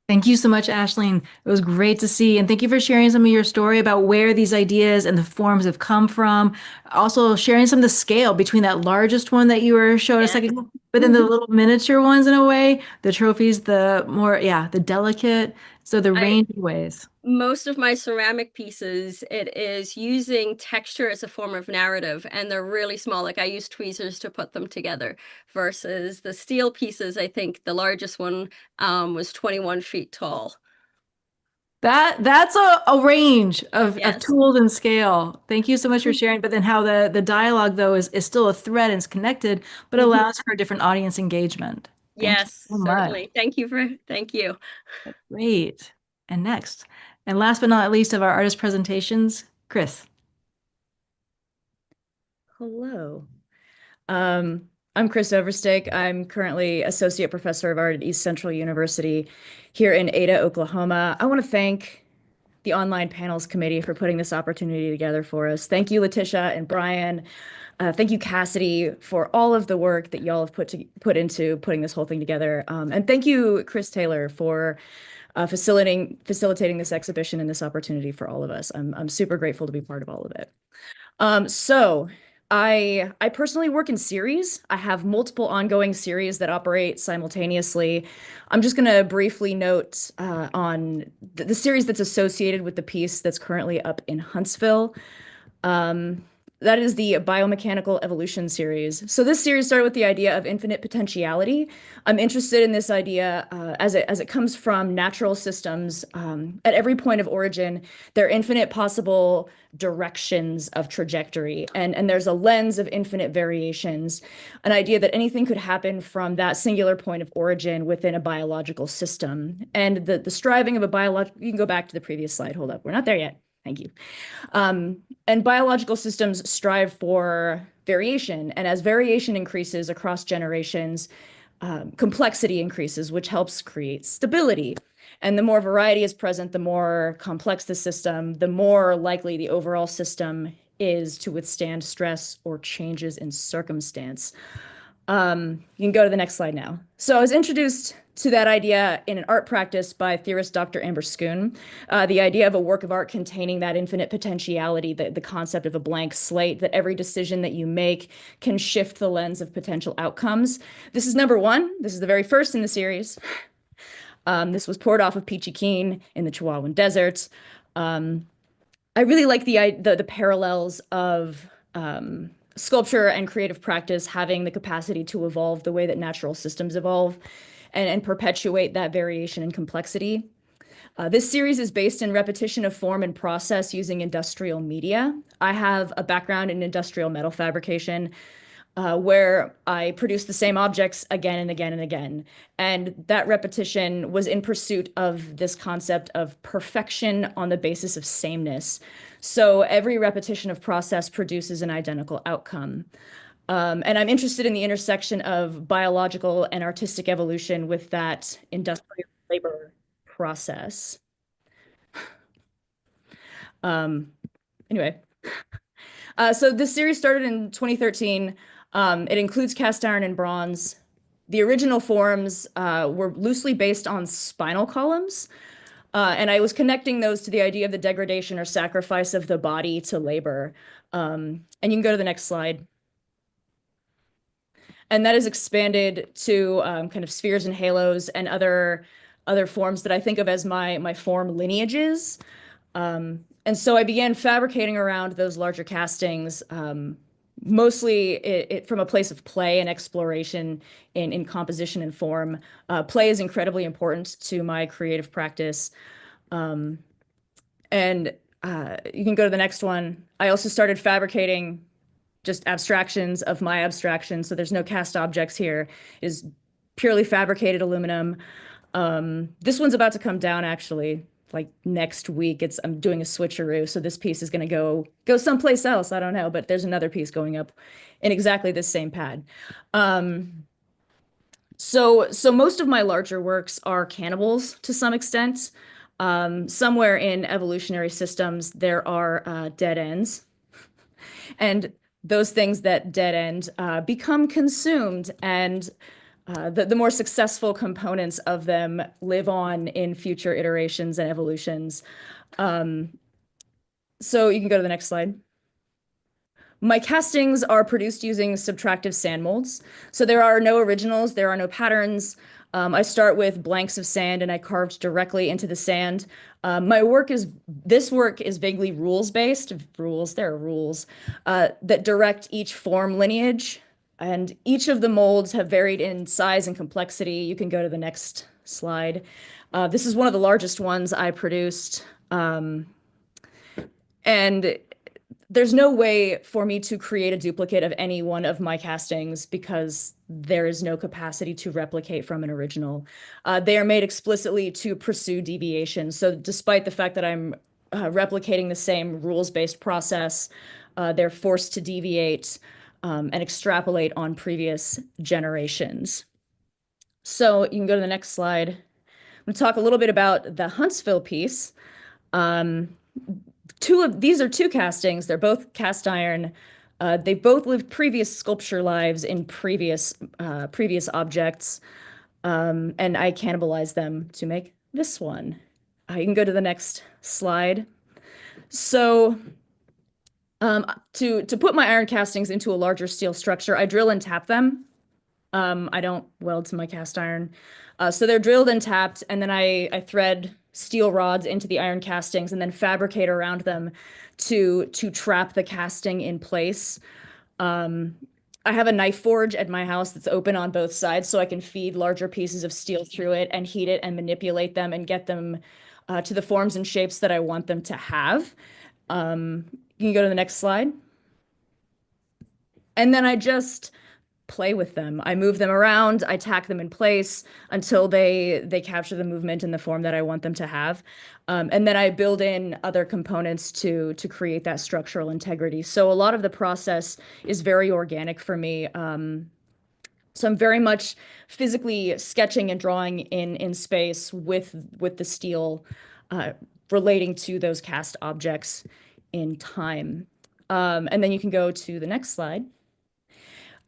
Thank you so much, Aisling. It was great to see. And thank you for sharing some of your story about where these ideas and the forms have come from. Also sharing some of the scale between that largest one that you were showing a second ago, but then the little miniature ones in a way, the trophies, the more, the delicate. So the range of ways. Most of my ceramic pieces, it is using texture as a form of narrative, and they're really small. Like I use tweezers to put them together, versus the steel pieces. I think the largest one was 21 feet tall. That's a range of tools and scale. Thank you so much for sharing. But then how the dialogue though is still a thread and it's connected, but allows for different audience engagement. Yes, certainly. Thank you. Great. And next, and last but not least of our artist presentations, Chris. Hello. I'm Christyn Overstake. I'm currently Associate Professor of Art at East Central University here in Ada, Oklahoma. I want to thank the Online Panels Committee for putting this opportunity together for us. Thank you, Letitia and Brian. Thank you, Cassidy, for all of the work that y'all have put into putting this whole thing together. And thank you, Chris Taylor, for facilitating this exhibition and this opportunity for all of us. I'm super grateful to be part of all of it. So I personally work in series. I have multiple ongoing series that operate simultaneously. I'm just going to briefly note on the series that's associated with the piece that's currently up in Huntsville. That is the Biomechanical Evolution series. So this series started with the idea of infinite potentiality. I'm interested in this idea as it comes from natural systems. At every point of origin, there are infinite possible directions of trajectory, and there's a lens of infinite variations, an idea that anything could happen from that singular point of origin within a biological system. And the striving of a biological, you can go back to the previous slide, hold up, we're not there yet. Thank you. And biological systems strive for variation. And as variation increases across generations, complexity increases, which helps create stability. And the more variety is present, the more complex the system, the more likely the overall system is to withstand stress or changes in circumstance. You can go to the next slide now. So I was introduced to that idea in an art practice by theorist Dr. Amber Schoon, the idea of a work of art containing that infinite potentiality, the concept of a blank slate, that every decision that you make can shift the lens of potential outcomes. This is number one. This is the very first in the series. This was poured off of Peachy Keen in the Chihuahuan Desert. I really like the parallels of sculpture and creative practice having the capacity to evolve the way that natural systems evolve and perpetuate that variation and complexity. This series is based in repetition of form and process using industrial media. I have a background in industrial metal fabrication where I produce the same objects again and again and again. And that repetition was in pursuit of this concept of perfection on the basis of sameness. So every repetition of process produces an identical outcome. And I'm interested in the intersection of biological and artistic evolution with that industrial labor process. Anyway, so this series started in 2013. It includes cast iron and bronze. The original forms were loosely based on spinal columns. And I was connecting those to the idea of the degradation or sacrifice of the body to labor. And you can go to the next slide. And that is expanded to kind of spheres and halos and other forms that I think of as my form lineages. And so I began fabricating around those larger castings mostly from a place of play and exploration in composition and form. Play is incredibly important to my creative practice. And you can go to the next one. I also started fabricating just abstractions of my abstraction. So there's no cast objects here. It is purely fabricated aluminum. This one's about to come down actually, like next week. I'm doing a switcheroo, so this piece is going to go someplace else. I don't know, but there's another piece going up in exactly this same pad. So most of my larger works are cannibals to some extent. Somewhere in evolutionary systems, there are dead ends. And those things that dead end become consumed, and the more successful components of them live on in future iterations and evolutions. So you can go to the next slide. My castings are produced using subtractive sand molds. So there are no originals, there are no patterns. I start with blanks of sand and I carved directly into the sand. This work is vaguely rules-based. There are rules that direct each form lineage. And each of the molds have varied in size and complexity. You can go to the next slide. This is one of the largest ones I produced. And there's no way for me to create a duplicate of any one of my castings because there is no capacity to replicate from an original. They are made explicitly to pursue deviation. So despite the fact that I'm replicating the same rules-based process, they're forced to deviate and extrapolate on previous generations. So you can go to the next slide. I'm going to talk a little bit about the Huntsville piece. These are two castings. They're both cast iron. They both lived previous sculpture lives in previous objects, and I cannibalized them to make this one. You can go to the next slide. So to put my iron castings into a larger steel structure, I drill and tap them. I don't weld to my cast iron. So they're drilled and tapped, and then I thread steel rods into the iron castings and then fabricate around them to trap the casting in place. I have a knife forge at my house that's open on both sides, so I can feed larger pieces of steel through it and heat it and manipulate them and get them to the forms and shapes that I want them to have. You can go to the next slide. And then I just play with them. I move them around, I tack them in place until they capture the movement in the form that I want them to have. And then I build in other components to create that structural integrity. So a lot of the process is very organic for me. So I'm very much physically sketching and drawing in space with the steel relating to those cast objects in time. And then you can go to the next slide.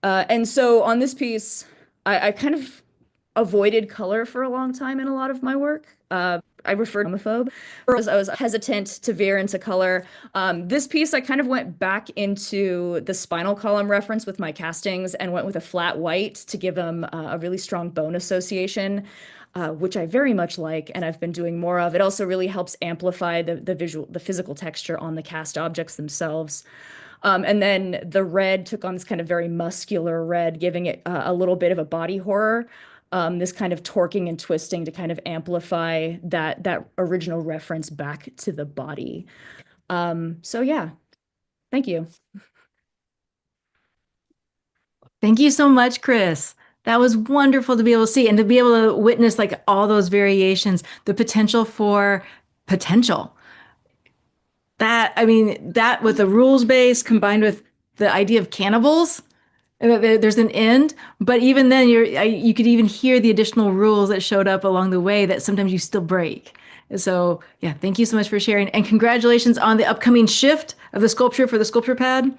And so on this piece, I kind of avoided color for a long time in a lot of my work. I referred to homophobe because I was hesitant to veer into color. This piece, I kind of went back into the spinal column reference with my castings and went with a flat white to give them a really strong bone association, which I very much like, and I've been doing more of. It also really helps amplify the physical texture on the cast objects themselves. And then the red took on this kind of very muscular red, giving it a little bit of a body horror, this kind of torquing and twisting to kind of amplify that original reference back to the body. So yeah, thank you. Thank you so much, Chris. That was wonderful to be able to see and to be able to witness like all those variations, the potential for potential. That with the rules base combined with the idea of cannibals, there's an end, but even then you could even hear the additional rules that showed up along the way that sometimes you still break. So yeah, thank you so much for sharing, and congratulations on the upcoming shift of the sculpture for the sculpture pad.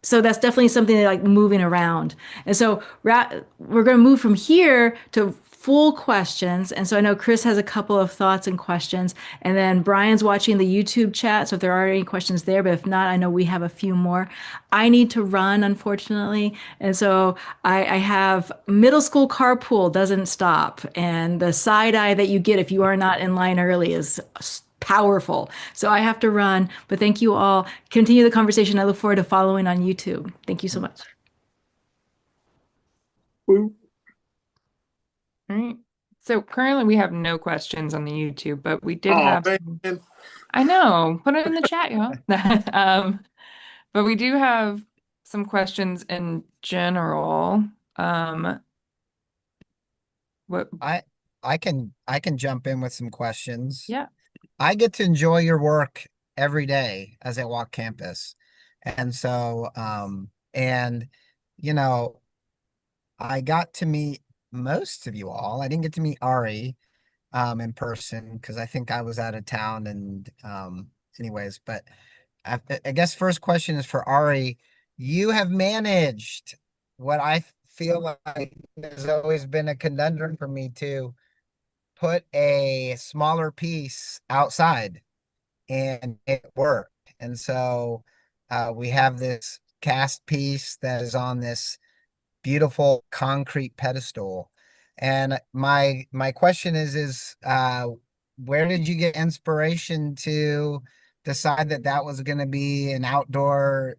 So that's definitely something like moving around. And so we're going to move from here to full questions. And so I know Chris has a couple of thoughts and questions, and then Brian's watching the YouTube chat. So if there are any questions there, but if not, I know we have a few more. I need to run, unfortunately. And so I have middle school carpool doesn't stop. And the side eye that you get if you are not in line early is powerful. So I have to run, but thank you all. Continue the conversation. I look forward to following on YouTube. Thank you so much. Woo. All right. So currently we have no questions on the YouTube, but we did Oh have man. some, I know, put it in the chat, y'all. But we do have some questions in general. What I can jump in with some questions. yeah. I get to enjoy your work every day as I walk campus. And so and you know, I got to meet most of you all. I didn't get to meet Ari in person because I think I was out of town and anyways, but I guess first question is for Ari. You have managed what I feel like has always been a conundrum for me to put a smaller piece outside and it worked. And so we have this cast piece that is on this beautiful concrete pedestal. And my question is where did you get inspiration to decide that that was going to be an outdoor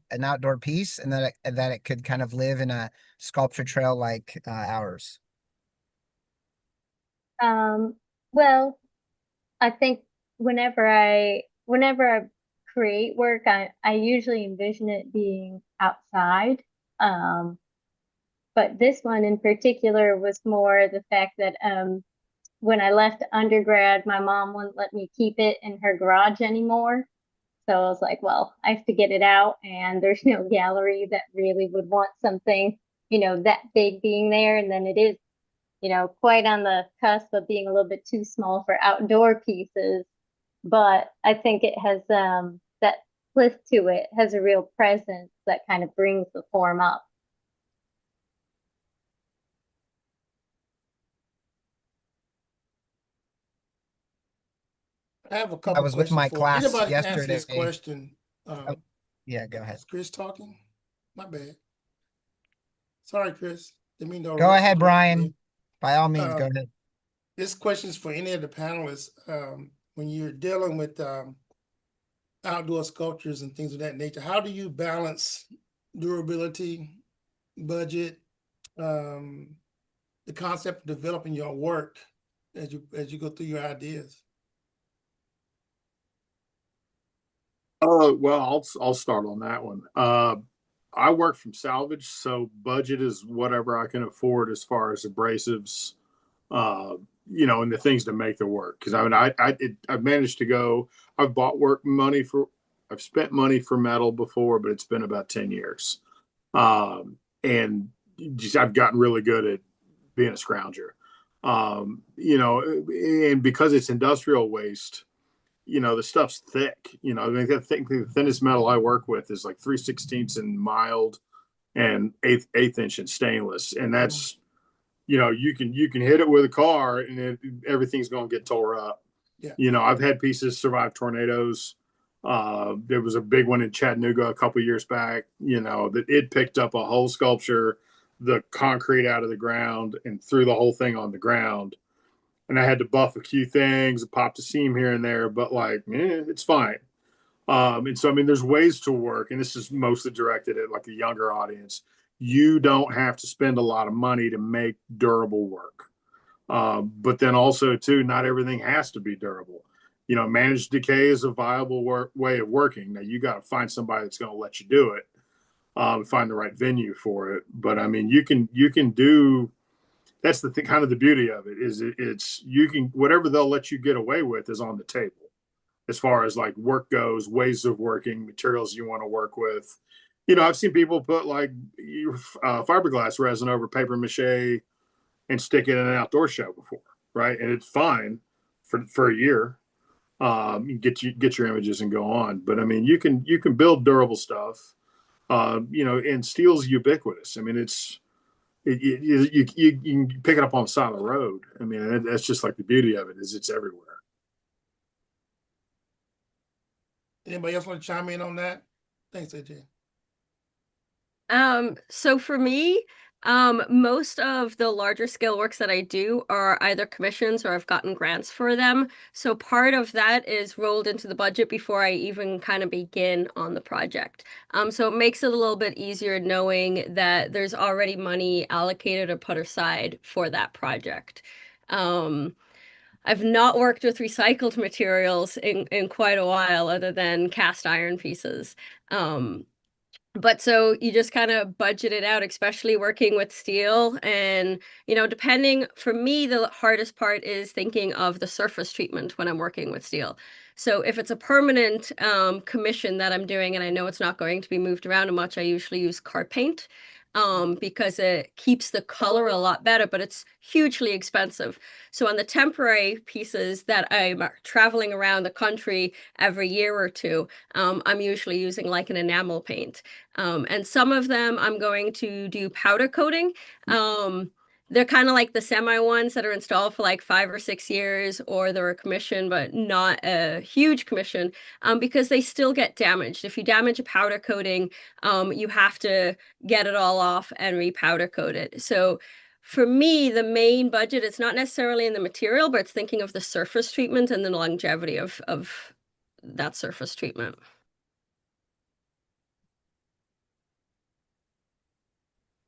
piece and that it could kind of live in a sculpture trail like ours? Well, I think whenever I create work, I usually envision it being outside. But this one in particular was more the fact that when I left undergrad, my mom wouldn't let me keep it in her garage anymore. So I was like, well, I have to get it out, and there's no gallery that really would want something, that big being there. And then it is, quite on the cusp of being a little bit too small for outdoor pieces. But I think it has that lift to it has a real presence that kind of brings the form up. I have a I couple was with my questions for class anybody can answer this yesterday. question. Oh, yeah, go ahead. Is Chris talking? My bad. Sorry, Chris. Didn't mean to Go interrupt ahead, you. Brian. By all means, go ahead. This question is for any of the panelists. When you're dealing with outdoor sculptures and things of that nature, how do you balance durability, budget, the concept of developing your work as you go through your ideas? Well, I'll start on that one. I work from salvage, so budget is whatever I can afford as far as abrasives, and the things to make the work. Because I've managed to go. I've spent money for metal before, but it's been about 10 years, and I've gotten really good at being a scrounger. And because it's industrial waste, the stuff's thick. I think the thinnest metal I work with is like 3/16 in mild and eighth inch in stainless. And that's, you can hit it with a car and everything's going to get tore up. Yeah. I've had pieces survive tornadoes. There was a big one in Chattanooga a couple years back, that it picked up a whole sculpture, the concrete out of the ground and threw the whole thing on the ground. And I had to buff a few things, popped a seam here and there, but it's fine. And so, there's ways to work, and this is mostly directed at like a younger audience. You don't have to spend a lot of money to make durable work. But then also too, not everything has to be durable. Managed decay is a viable way of working. Now you got to find somebody that's going to let you do it, find the right venue for it. But you can do. That's the kind of the beauty of it is it's you can whatever they'll let you get away with is on the table as far as like work goes, ways of working, materials you want to work with. I've seen people put like fiberglass resin over paper mache and stick it in an outdoor show before, right? And it's fine for a year. You get your images and go on. But you can build durable stuff. And steel's ubiquitous. It's you can pick it up on the side of the road. That's just like the beauty of it is it's everywhere. Anybody else want to chime in on that? Thanks, AJ. So for me, Most of the larger scale works that I do are either commissions or I've gotten grants for them. So part of that is rolled into the budget before I even kind of begin on the project. So it makes it a little bit easier knowing that there's already money allocated or put aside for that project. I've not worked with recycled materials in quite a while other than cast iron pieces. But so you just kind of budget it out, especially working with steel. And, depending, for me, the hardest part is thinking of the surface treatment when I'm working with steel. So if it's a permanent commission that I'm doing and I know it's not going to be moved around much, I usually use card paint because it keeps the color a lot better, but it's hugely expensive. So on the temporary pieces that I'm traveling around the country every year or two, I'm usually using like an enamel paint. And some of them I'm going to do powder coating. They're kind of like the semi ones that are installed for like 5 or 6 years, or they're a commission, but not a huge commission, because they still get damaged. If you damage a powder coating, you have to get it all off and repowder coat it. So for me, the main budget, it's not necessarily in the material, but it's thinking of the surface treatment and the longevity of that surface treatment.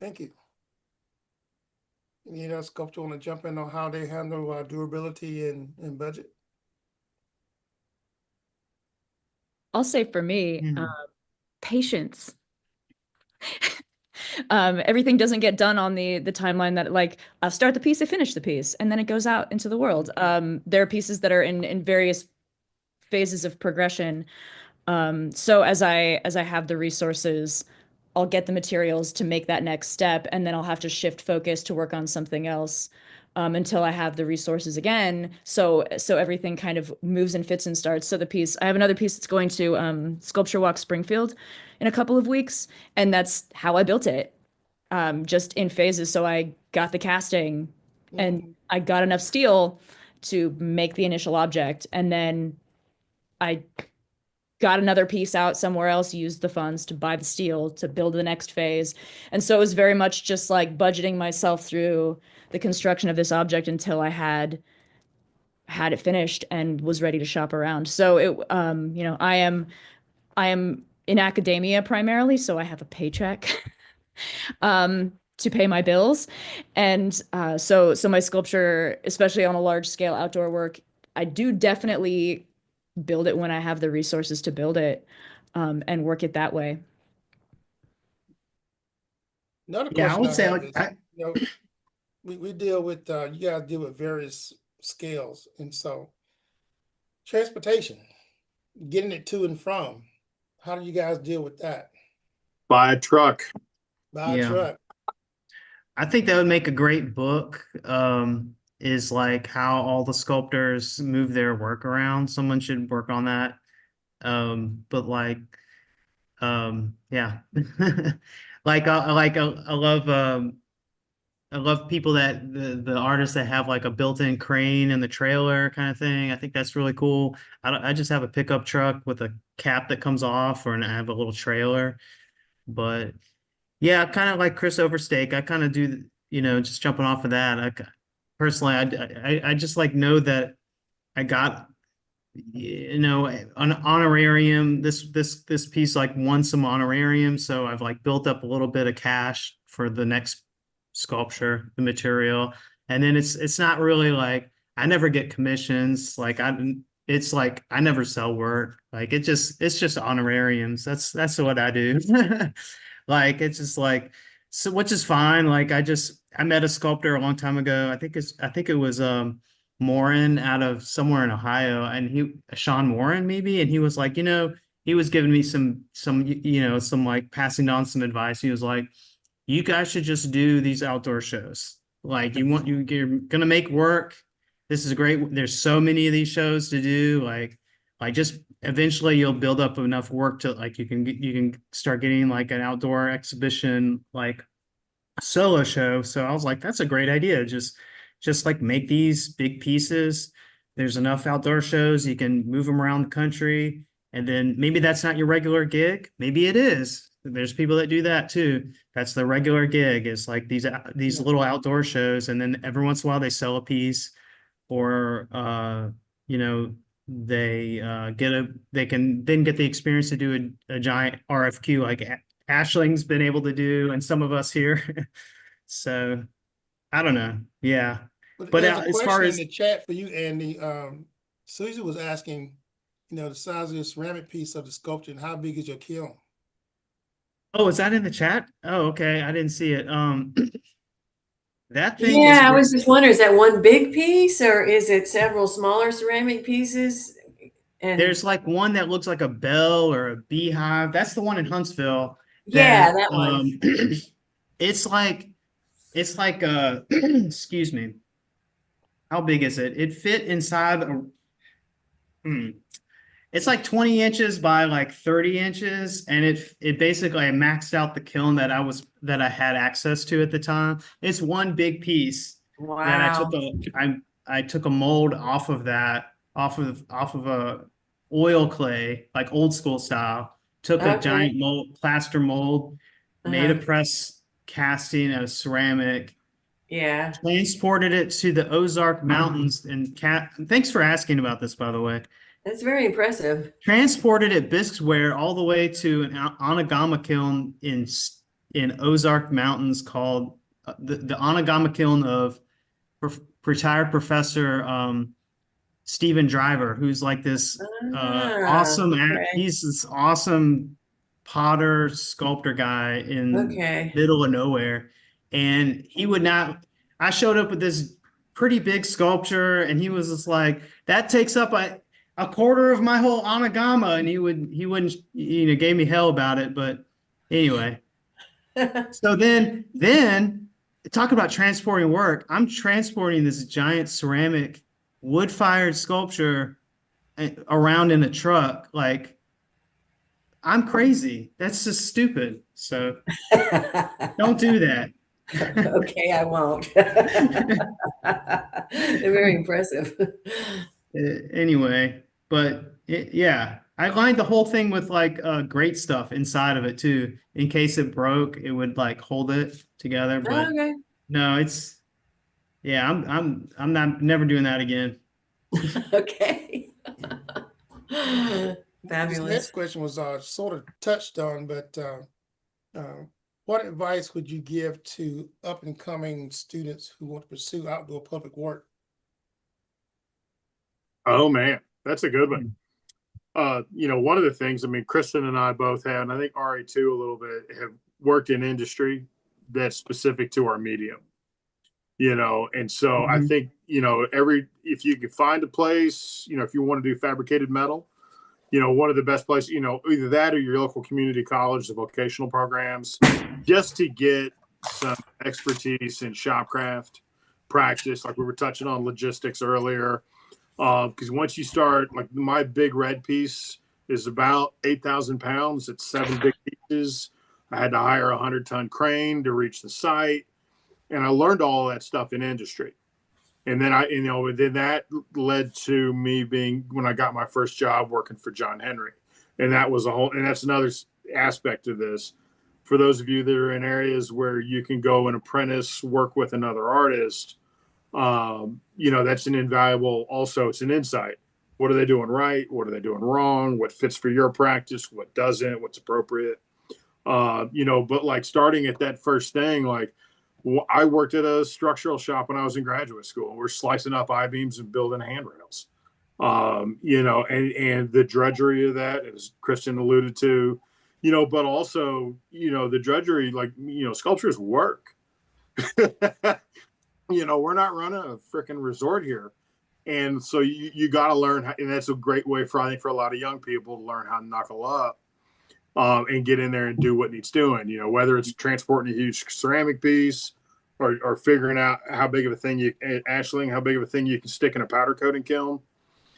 Thank you. Sculpture want to jump in on how they handle durability and budget? I'll say for me, patience. Everything doesn't get done on the timeline that, like, I'll start the piece, I finish the piece, and then it goes out into the world. There are pieces that are in various phases of progression. So as I have the resources, I'll get the materials to make that next step, and then I'll have to shift focus to work on something else until I have the resources again. So everything kind of moves and fits and starts. So I have another piece that's going to Sculpture Walk Springfield in a couple of weeks, and that's how I built it, just in phases. So I got the casting, and I got enough steel to make the initial object, and then I got another piece out somewhere else, used the funds to buy the steel to build the next phase. And so it was very much just like budgeting myself through the construction of this object until I had it finished and was ready to shop around. So I am in academia primarily, so I have a paycheck to pay my bills. And so my sculpture, especially on a large scale outdoor work, I do definitely build it when I have the resources to build it, and work it that way. Another Yeah, I question would say have like is, we deal with, you guys deal with various scales, and so transportation, getting it to and from, how do you guys deal with that? Buy a truck. By a truck. I think that would make a great book. Is like how all the sculptors move their work around. Someone should work on that. But like, yeah, I love people that the artists that have like a built-in crane in the trailer kind of thing. I think that's really cool. I just have a pickup truck with a cap that comes off, and I have a little trailer. But yeah, kind of like Chris Overstake. I kind of do, just jumping off of that. Personally, I just like know that I got, an honorarium. This piece like won some honorarium, so I've like built up a little bit of cash for the next sculpture, the material, and then it's not really like I never get commissions. Like it's like I never sell work. Like it's just honorariums. That's what I do. Like it's just like, so, which is fine. Like I met a sculptor a long time ago. I think it was Morin out of somewhere in Ohio, and Sean Warren maybe, and he was like, he was giving me some like passing on some advice. He was like, you guys should just do these outdoor shows. Like you're gonna make work. This is great. There's so many of these shows to do. Like just eventually you'll build up enough work to like you can start getting like an outdoor exhibition, like solo show. So I was like, that's a great idea. Just like make these big pieces. There's enough outdoor shows. You can move them around the country. And then maybe that's not your regular gig. Maybe it is. there's people that do that too. That's the regular gig, is like these little outdoor shows, and then every once in a while they sell a piece, or you know, they can then get the experience to do a giant RFQ like Ashling's been able to do, and some of us here. So I don't know. Yeah. But there's a as question far in as the chat for you, Andy. Suzy was asking, the size of the ceramic piece of the sculpture and how big is your kiln? oh, is that in the chat? Oh, okay. I didn't see it. That thing is Yeah, I was just wondering, is that one big piece or is it several smaller ceramic pieces? And there's like one that looks like a bell or a beehive. That's the one in Huntsville. yeah, that one. It's like excuse me. How big is it? It fit inside it's like 20 inches by like 30 inches, and it basically, I maxed out the kiln that I had access to at the time. It's one big piece that Wow. I took a mold off of that, off of a oil clay, like old school style. Took a Okay. giant plaster mold, made a Uh-huh. press casting out of ceramic, Yeah. transported it to the Ozark Mountains, and thanks for asking about this, by the way. That's very impressive. Transported it Bisqueware all the way to an Onagama kiln in Ozark Mountains called the Onagama kiln of retired professor Stephen Driver, who's like this awesome Okay. he's this awesome potter sculptor guy in Okay. the middle of nowhere. And he would not, I showed up with this pretty big sculpture, and he was just like, that takes up a quarter of my whole Onagama, and he wouldn't, gave me hell about it. But anyway, so then talk about transporting work. I'm transporting this giant ceramic wood-fired sculpture around in a truck. Like, I'm crazy. That's just stupid. So don't do that. Okay, I won't. They're very impressive. Anyway, but yeah, I lined the whole thing with like great stuff inside of it too. In case it broke, it would like hold it together. But Okay. no, I'm not never doing that again. Okay. This Fabulous. next question was sort of touched on, but what advice would you give to up and coming students who want to pursue outdoor public work? Oh man, that's a good one. One of the things, I mean, Christyn and I both have, and I think Ari too a little bit, have worked in industry that's specific to our medium. And so I think, if you can find a place, if you want to do fabricated metal, one of the best places, either that or your local community college, the vocational programs, just to get some expertise in shopcraft practice, like we were touching on logistics earlier. Because once you start, like my big red piece is about 8,000 pounds. It's 7 big pieces. I had to hire a 100-ton crane to reach the site. And I learned all of that stuff in industry. And then then that led to me when I got my first job working for John Henry. And that was and that's another aspect of this. For those of you that are in areas where you can go and apprentice, work with another artist, that's an invaluable, also it's an insight. What are they doing right? What are they doing wrong? What fits for your practice? What doesn't? What's appropriate? But like starting at that first thing, like I worked at a structural shop when I was in graduate school. We're slicing up I-beams and building handrails. And the drudgery of that, as Christyn alluded to, but also, the drudgery, like, sculptures work. We're not running a freaking resort here. And so you got to learn how, and that's a great way I think for a lot of young people to learn how to knuckle up and get in there and do what needs doing, whether it's transporting a huge ceramic piece or figuring out how big of a thing you can stick in a powder coating kiln,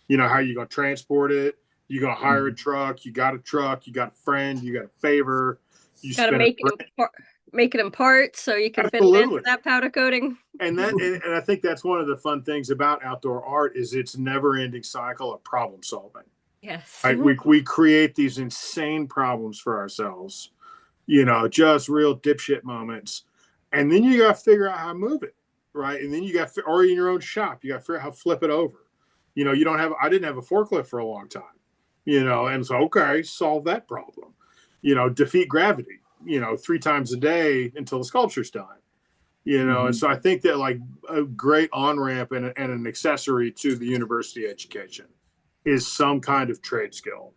how you going to transport it. You're going to hire a truck. You got a truck, you got a friend, you got a favor. You got to make it in parts so you can fit it into that powder coating. And I think that's one of the fun things about outdoor art is its never-ending cycle of problem solving. Yes. Right? We create these insane problems for ourselves just real dipshit moments. And then you got to figure out how to move it, right? And then you got, or in your own shop, you got to figure out how to flip it over. I didn't have a forklift for a long time, and so, okay, solve that problem, defeat gravity, 3 times a day until the sculpture's done, and so I think that like a great on-ramp and an accessory to the university education is some kind of trade skill,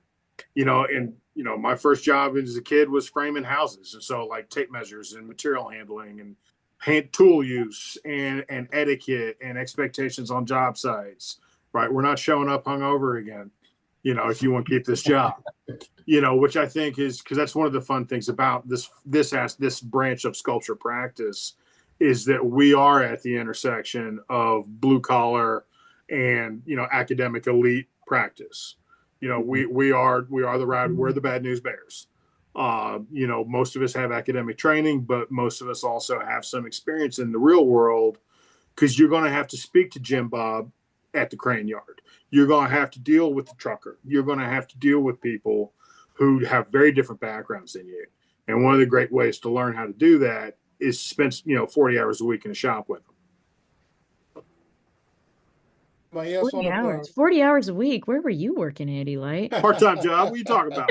my first job as a kid was framing houses. And so like tape measures and material handling and hand tool use and etiquette and expectations on job sites, right? We're not showing up hungover again, if you want to keep this job, which I think is, because that's one of the fun things about this branch of sculpture practice, is that we are at the intersection of blue collar and, academic elite practice. We're the bad news bears. Most of us have academic training, but most of us also have some experience in the real world, because you're going to have to speak to Jim Bob at the crane yard. You're going to have to deal with the trucker. You're going to have to deal with people who have very different backgrounds than you. And one of the great ways to learn how to do that is spend, 40 hours a week in a shop with them. 40 hours. 40 hours a week. Where were you working, Andy Light? Part-time job. What are you talking about?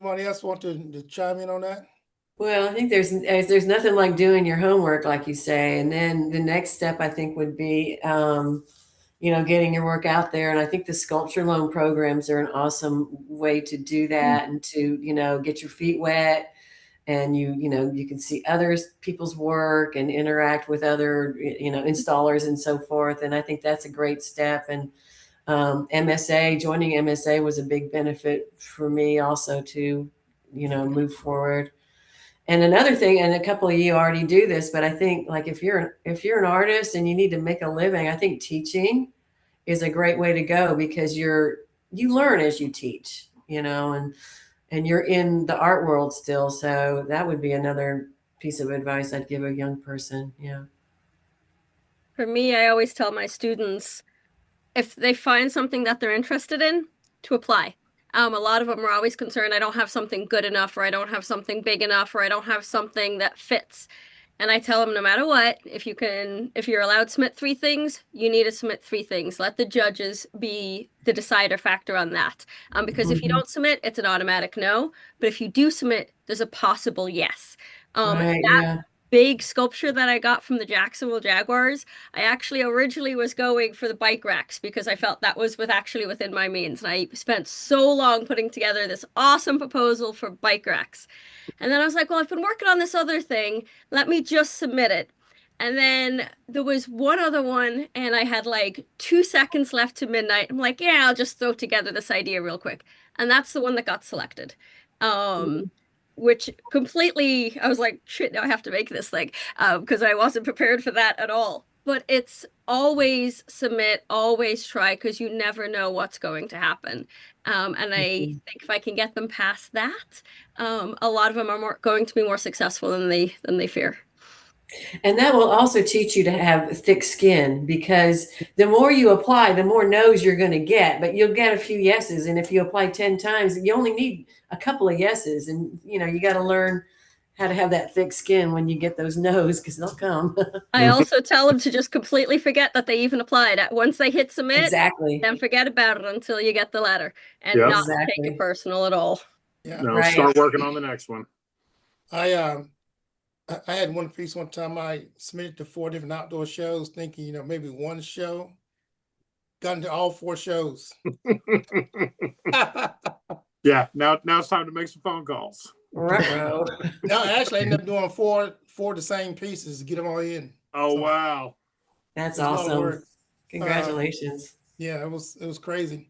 Anybody else want to chime in on that? Well, I think there's nothing like doing your homework, like you say. And then the next step, I think, would be, getting your work out there. And I think the sculpture loan programs are an awesome way to do that and to, get your feet wet. And you can see people's work and interact with other, installers and so forth. And I think that's a great step. And joining MSA was a big benefit for me also to, move forward. And another thing, and a couple of you already do this, but I think like if you're an artist and you need to make a living, I think teaching is a great way to go, because you learn as you teach, and you're in the art world still. So that would be another piece of advice I'd give a young person. Yeah. For me, I always tell my students, if they find something that they're interested in, to apply. A lot of them are always concerned, I don't have something good enough, or I don't have something big enough, or I don't have something that fits. And I tell them, no matter what, if you're allowed to submit 3 things, you need to submit 3 things. Let the judges be the decider factor on that. Because if you don't submit, it's an automatic no. But if you do submit, there's a possible yes. Right, that big sculpture that I got from the Jacksonville Jaguars, I actually originally was going for the bike racks because I felt that was within my means. And I spent so long putting together this awesome proposal for bike racks. And then I was like, well, I've been working on this other thing. Let me just submit it. And then there was one other one, and I had like 2 seconds left to midnight. I'm like, yeah, I'll just throw together this idea real quick. And that's the one that got selected. Which completely, I was like, shit, now I have to make this thing, because I wasn't prepared for that at all. But it's always submit, always try, because you never know what's going to happen. And I think if I can get them past that, a lot of them are going to be more successful than they fear. And that will also teach you to have thick skin, because the more you apply, the more no's you're going to get, but you'll get a few yeses. And if you apply 10 times, you only need a couple of yeses. And, you got to learn how to have that thick skin when you get those no's, because they'll come. I also tell them to just completely forget that they even applied. Once they hit submit, exactly, then forget about it until you get the letter, and not take it personal at all. Yeah. No, start working on the next one. I had one piece one time I submitted to 4 different outdoor shows, thinking, maybe one show. Got into all 4 shows. Yeah, now it's time to make some phone calls. No, actually I ended up doing four the same pieces to get them all in. Oh, so, wow. That's awesome. Congratulations. Yeah, it was crazy.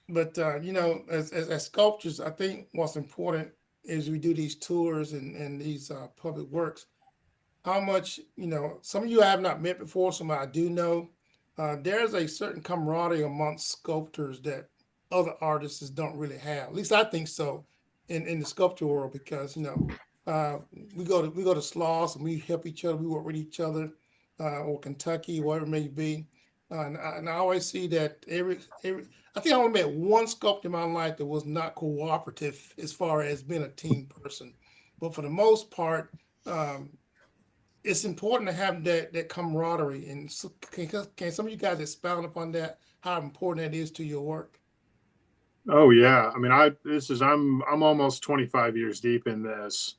But as sculptors, I think what's important is we do these tours and these public works, how much, some of you I have not met before, some I do know. There's a certain camaraderie amongst sculptors that other artists don't really have. At least I think so in the sculpture world, because, we go to SLOS and we help each other, we work with each other, or Kentucky, whatever it may be. And I always see that I think I only met one sculptor in my life that was not cooperative as far as being a team person. But for the most part, um, it's important to have that camaraderie. And so can some of you guys expound upon that, how important that is to your work? Oh yeah. I mean, I'm almost 25 years deep in this,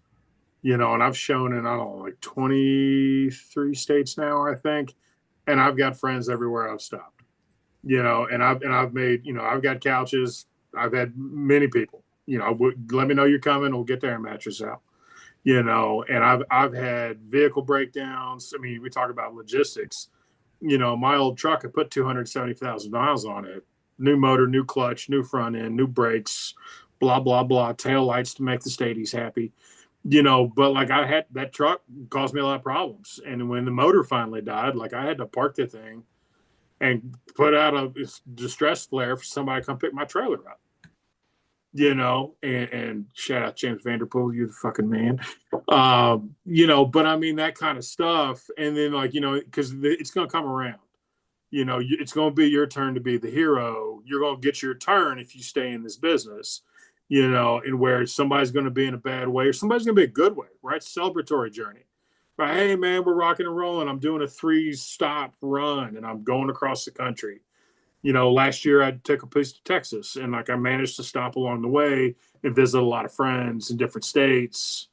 and I've shown in, I don't know, like 23 states now, I think. And I've got friends everywhere I've stopped, and I've made, I've got couches. I've had many people, let me know you're coming. We'll get there and mattress out, and I've had vehicle breakdowns. I mean, we talk about logistics. My old truck, I put 270,000 miles on it. New motor, new clutch, new front end, new brakes, blah, blah, blah, tail lights to make the stadies happy. But like I had that truck caused me a lot of problems. And when the motor finally died, like I had to park the thing and put out a distress flare for somebody to come pick my trailer up. And shout out James Vanderpool, you're the fucking man. But I mean that kind of stuff. And then like, because it's gonna come around. It's gonna be your turn to be the hero. You're gonna get your turn if you stay in this business. And where somebody's going to be in a bad way or somebody's going to be a good way, right? Celebratory journey. Right? Hey, man, we're rocking and rolling. I'm doing a 3-stop run and I'm going across the country. Last year I took a piece to Texas and like I managed to stop along the way and visit a lot of friends in different states,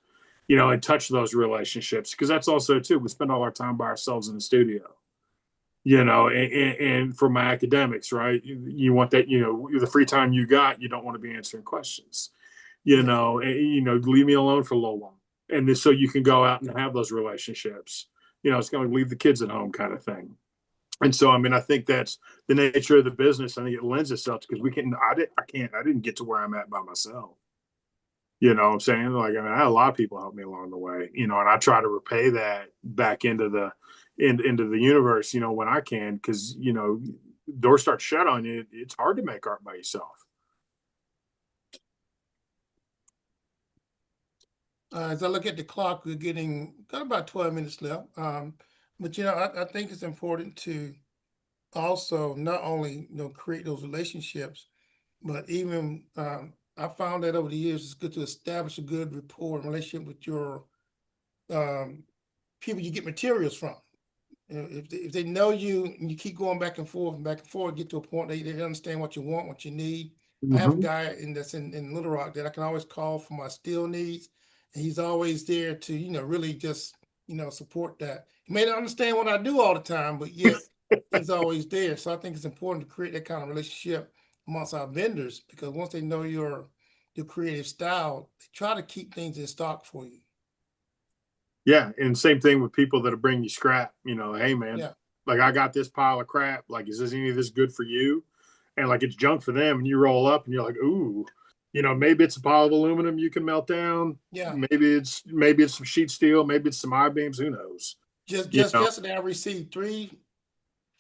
and touch those relationships. Because that's also, too, we spend all our time by ourselves in the studio. And for my academics, right? You want that, the free time you got, you don't want to be answering questions, leave me alone for a little while. And then so you can go out and have those relationships, it's going to leave the kids at home kind of thing. And so, I mean, I think that's the nature of the business. I think it lends itself because I didn't get to where I'm at by myself. You know what I'm saying? Like, I mean, I had a lot of people help me along the way, and I try to repay that back into the universe, when I can, because, doors start shut on you. It's hard to make art by yourself. As I look at the clock, we're got about 12 minutes left. But, I think it's important to also not only, create those relationships, but even I found that over the years, it's good to establish a good rapport and relationship with your people you get materials from. If they know you and you keep going back and forth, get to a point they understand what you want, what you need. I have a guy that's in Little Rock that I can always call for my steel needs. And he's always there to, really just, support that. He may not understand what I do all the time, but yet he's always there. So I think it's important to create that kind of relationship amongst our vendors, because once they know your creative style, they try to keep things in stock for you. Yeah, and same thing with people that bring you scrap. Hey man, like I got this pile of crap. Like, is any of this good for you? And like it's junk for them, and you roll up and you're like, ooh, maybe it's a pile of aluminum you can melt down. Yeah, maybe it's some sheet steel, maybe it's some I-beams. Who knows? Just yesterday, I received 3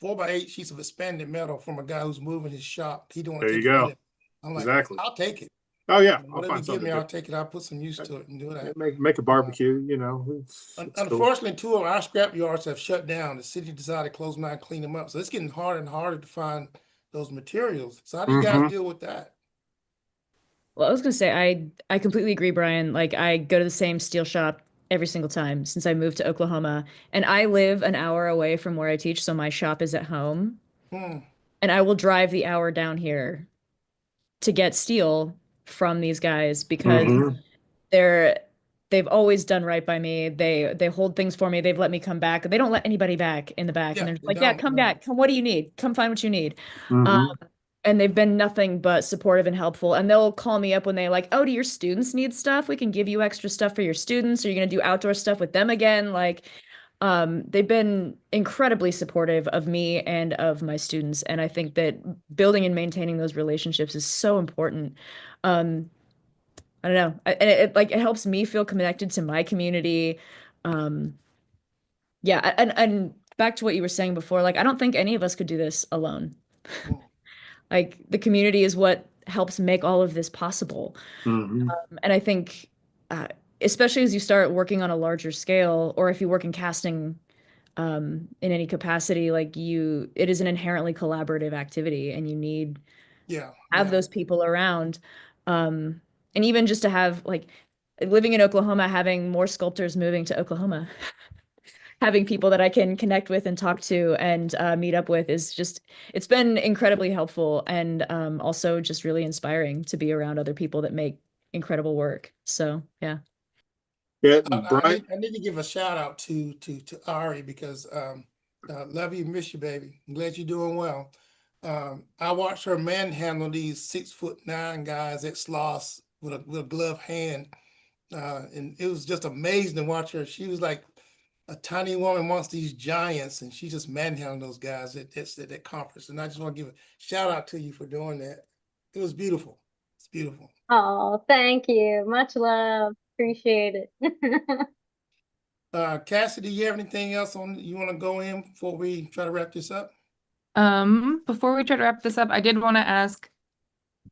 4x8 sheets of expanded metal from a guy who's moving his shop. He don't want to take it with him. I'm like, exactly. I'll take it. Oh yeah, whatever you give me, I'll take it. I'll put some use to it and do that. Make a barbecue. It's unfortunately, cool. 2 of our scrap yards have shut down. The city decided to close them out and clean them up. So it's getting harder and harder to find those materials. So how do you guys deal with that? Well, I was gonna say I completely agree, Brian. Like I go to the same steel shop every single time since I moved to Oklahoma, and I live an hour away from where I teach, so my shop is at home. And I will drive the hour down here to get steel from these guys because they've always done right by me. They hold things for me. They've let me come back. They don't let anybody back in the back. And they're like, yeah, come back. Come, what do you need? Come find what you need. And they've been nothing but supportive and helpful. And they'll call me up when they like, oh, do your students need stuff? We can give you extra stuff for your students. Or you're going to do outdoor stuff with them again? Like, they've been incredibly supportive of me and of my students. And I think that building and maintaining those relationships is so important. I don't know. And it helps me feel connected to my community. Yeah. And back to what you were saying before, like, I don't think any of us could do this alone. Like the community is what helps make all of this possible. And I think, especially as you start working on a larger scale, or if you work in casting, in any capacity, like it is an inherently collaborative activity, and you need have those people around. And even just to have, like, living in Oklahoma, having more sculptors moving to Oklahoma, having people that I can connect with and talk to and meet up with it's been incredibly helpful, and also just really inspiring to be around other people that make incredible work. So, yeah. Yeah, I need to give a shout out to Ari, because love you, miss you, baby. I'm glad you're doing well. I watched her manhandle these 6'9" guys at Sloss with a gloved hand, and it was just amazing to watch her. She was like a tiny woman amongst these giants, and she just manhandled those guys at that conference. And I just want to give a shout out to you for doing that. It was beautiful. It's beautiful. Oh, thank you. Much love. Appreciate it. Cassidy, you have anything else you want to go in before we try to wrap this up? Before we try to wrap this up, I did want to ask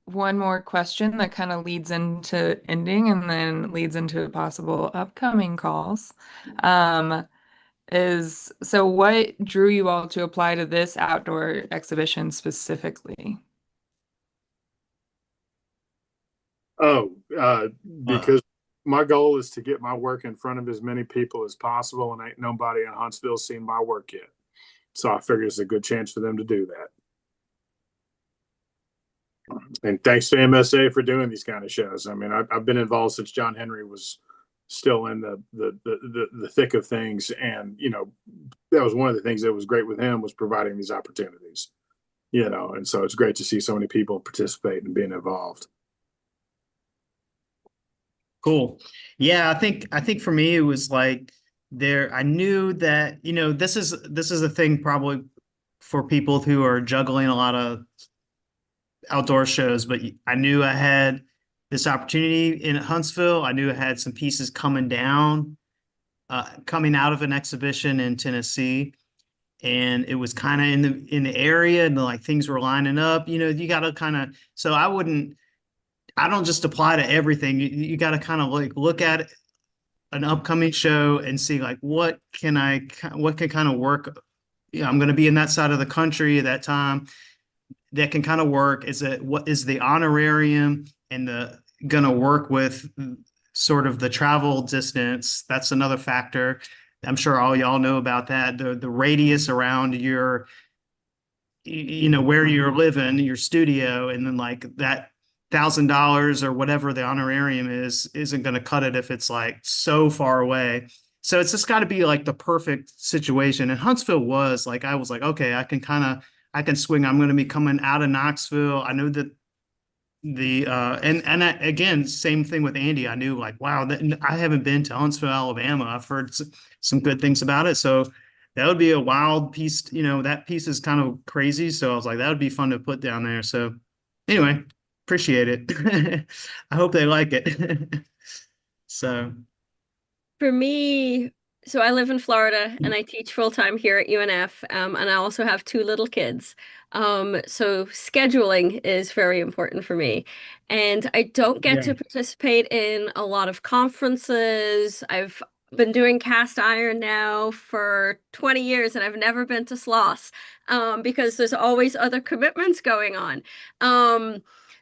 one more question that kind of leads into ending and then leads into possible upcoming calls. So what drew you all to apply to this outdoor exhibition specifically? Because my goal is to get my work in front of as many people as possible, and ain't nobody in Huntsville seen my work yet. So I figure it's a good chance for them to do that. And thanks to MSA for doing these kind of shows. I mean, I've been involved since John Henry was still in the thick of things, and that was one of the things that was great with him, was providing these opportunities. And so it's great to see so many people participate and being involved. Cool. Yeah, I think for me it was like I knew that, this is a thing probably for people who are juggling a lot of outdoor shows, but I knew I had this opportunity in Huntsville. I knew I had some pieces coming out of an exhibition in Tennessee, and it was kind of in the area, and like things were lining up. You got to kind of, so I don't just apply to everything. You got to kind of like look at an upcoming show and see like what can kind of work. I'm going to be in that side of the country at that time. That can kind of work. What is the honorarium and going to work with sort of the travel distance? That's another factor. I'm sure all y'all know about that. The radius around your, where you're living, your studio, and then like that $1,000 or whatever the honorarium isn't going to cut it if it's like so far away. So it's just got to be like the perfect situation. And Huntsville was like, I was like, okay, I can swing. I'm going to be coming out of Knoxville. I know that again, same thing with Andy. I knew like, wow, I haven't been to Huntsville, Alabama. I've heard some good things about it. So that would be a wild piece. That piece is kind of crazy. So I was like, that would be fun to put down there. So anyway, appreciate it. I hope they like it. So for me, so I live in Florida and I teach full-time here at UNF, and I also have 2 little kids. So scheduling is very important for me. And I don't get to participate in a lot of conferences. I've been doing cast iron now for 20 years and I've never been to Sloss, because there's always other commitments going on.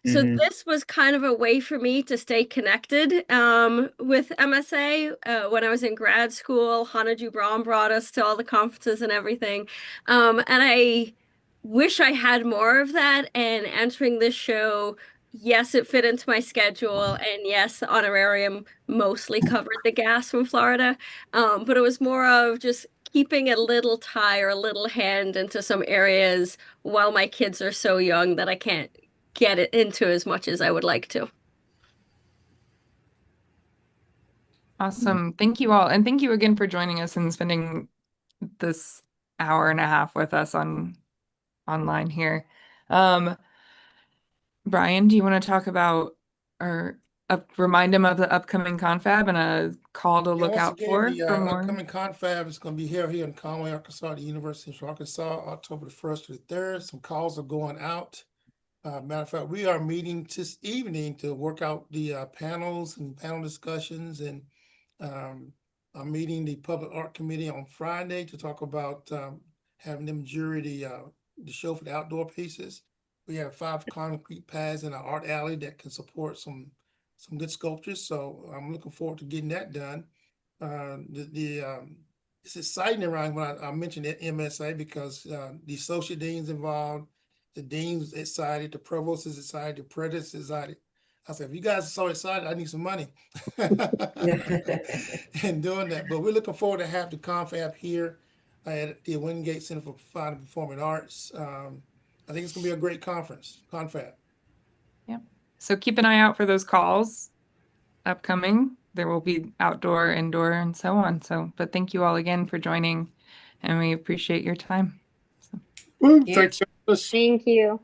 So this was kind of a way for me to stay connected with MSA. When I was in grad school, Hannah Brown brought us to all the conferences and everything. And I wish I had more of that. And entering this show, yes, it fit into my schedule. And yes, the honorarium mostly covered the gas from Florida. But it was more of just keeping a little tie or a little hand into some areas while my kids are so young that I can't get it into as much as I would like to. Awesome. Thank you all. And thank you again for joining us and spending this hour and a half with us online here. Brian, do you want to talk about or remind them of the upcoming confab and a call to look out for more? Upcoming confab is going to be here in Conway, Arkansas, the University of Arkansas, October the 1st to the 3rd. Some calls are going out. Matter of fact, we are meeting this evening to work out the panels and panel discussions, and I'm meeting the Public Art Committee on Friday to talk about having them jury the show for the outdoor pieces. We have 5 concrete pads in our art alley that can support some good sculptures. So I'm looking forward to getting that done. It's exciting around when I mentioned the MSA because the associate dean's involved, the dean's excited, the provost is excited, the president's excited. I said, if you guys are so excited, I need some money and doing that. But we're looking forward to have the confab here at the Wingate Center for Fine and Performing Arts. I think it's going to be a great conference, confab. Yeah. So keep an eye out for those calls upcoming. There will be outdoor, indoor, and so on. So, but thank you all again for joining, and we appreciate your time. So. Woo, Yeah. thanks, Alice. Thank you.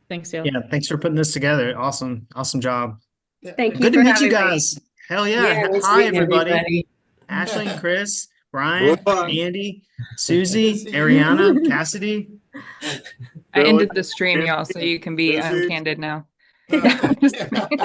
Thanks, Dale. Yeah, thanks for putting this together. Awesome job. Yeah. Thank you Good to for meet you having me. guys. Hell Yeah, yeah. nice Hi meeting everybody. Ashley, Chris, Brian, Bye. Andy, Suzy, See you. Ariana, Cassidy. I Really? ended the stream, y'all, so you can be Busy? candid now. Uh, Just kidding.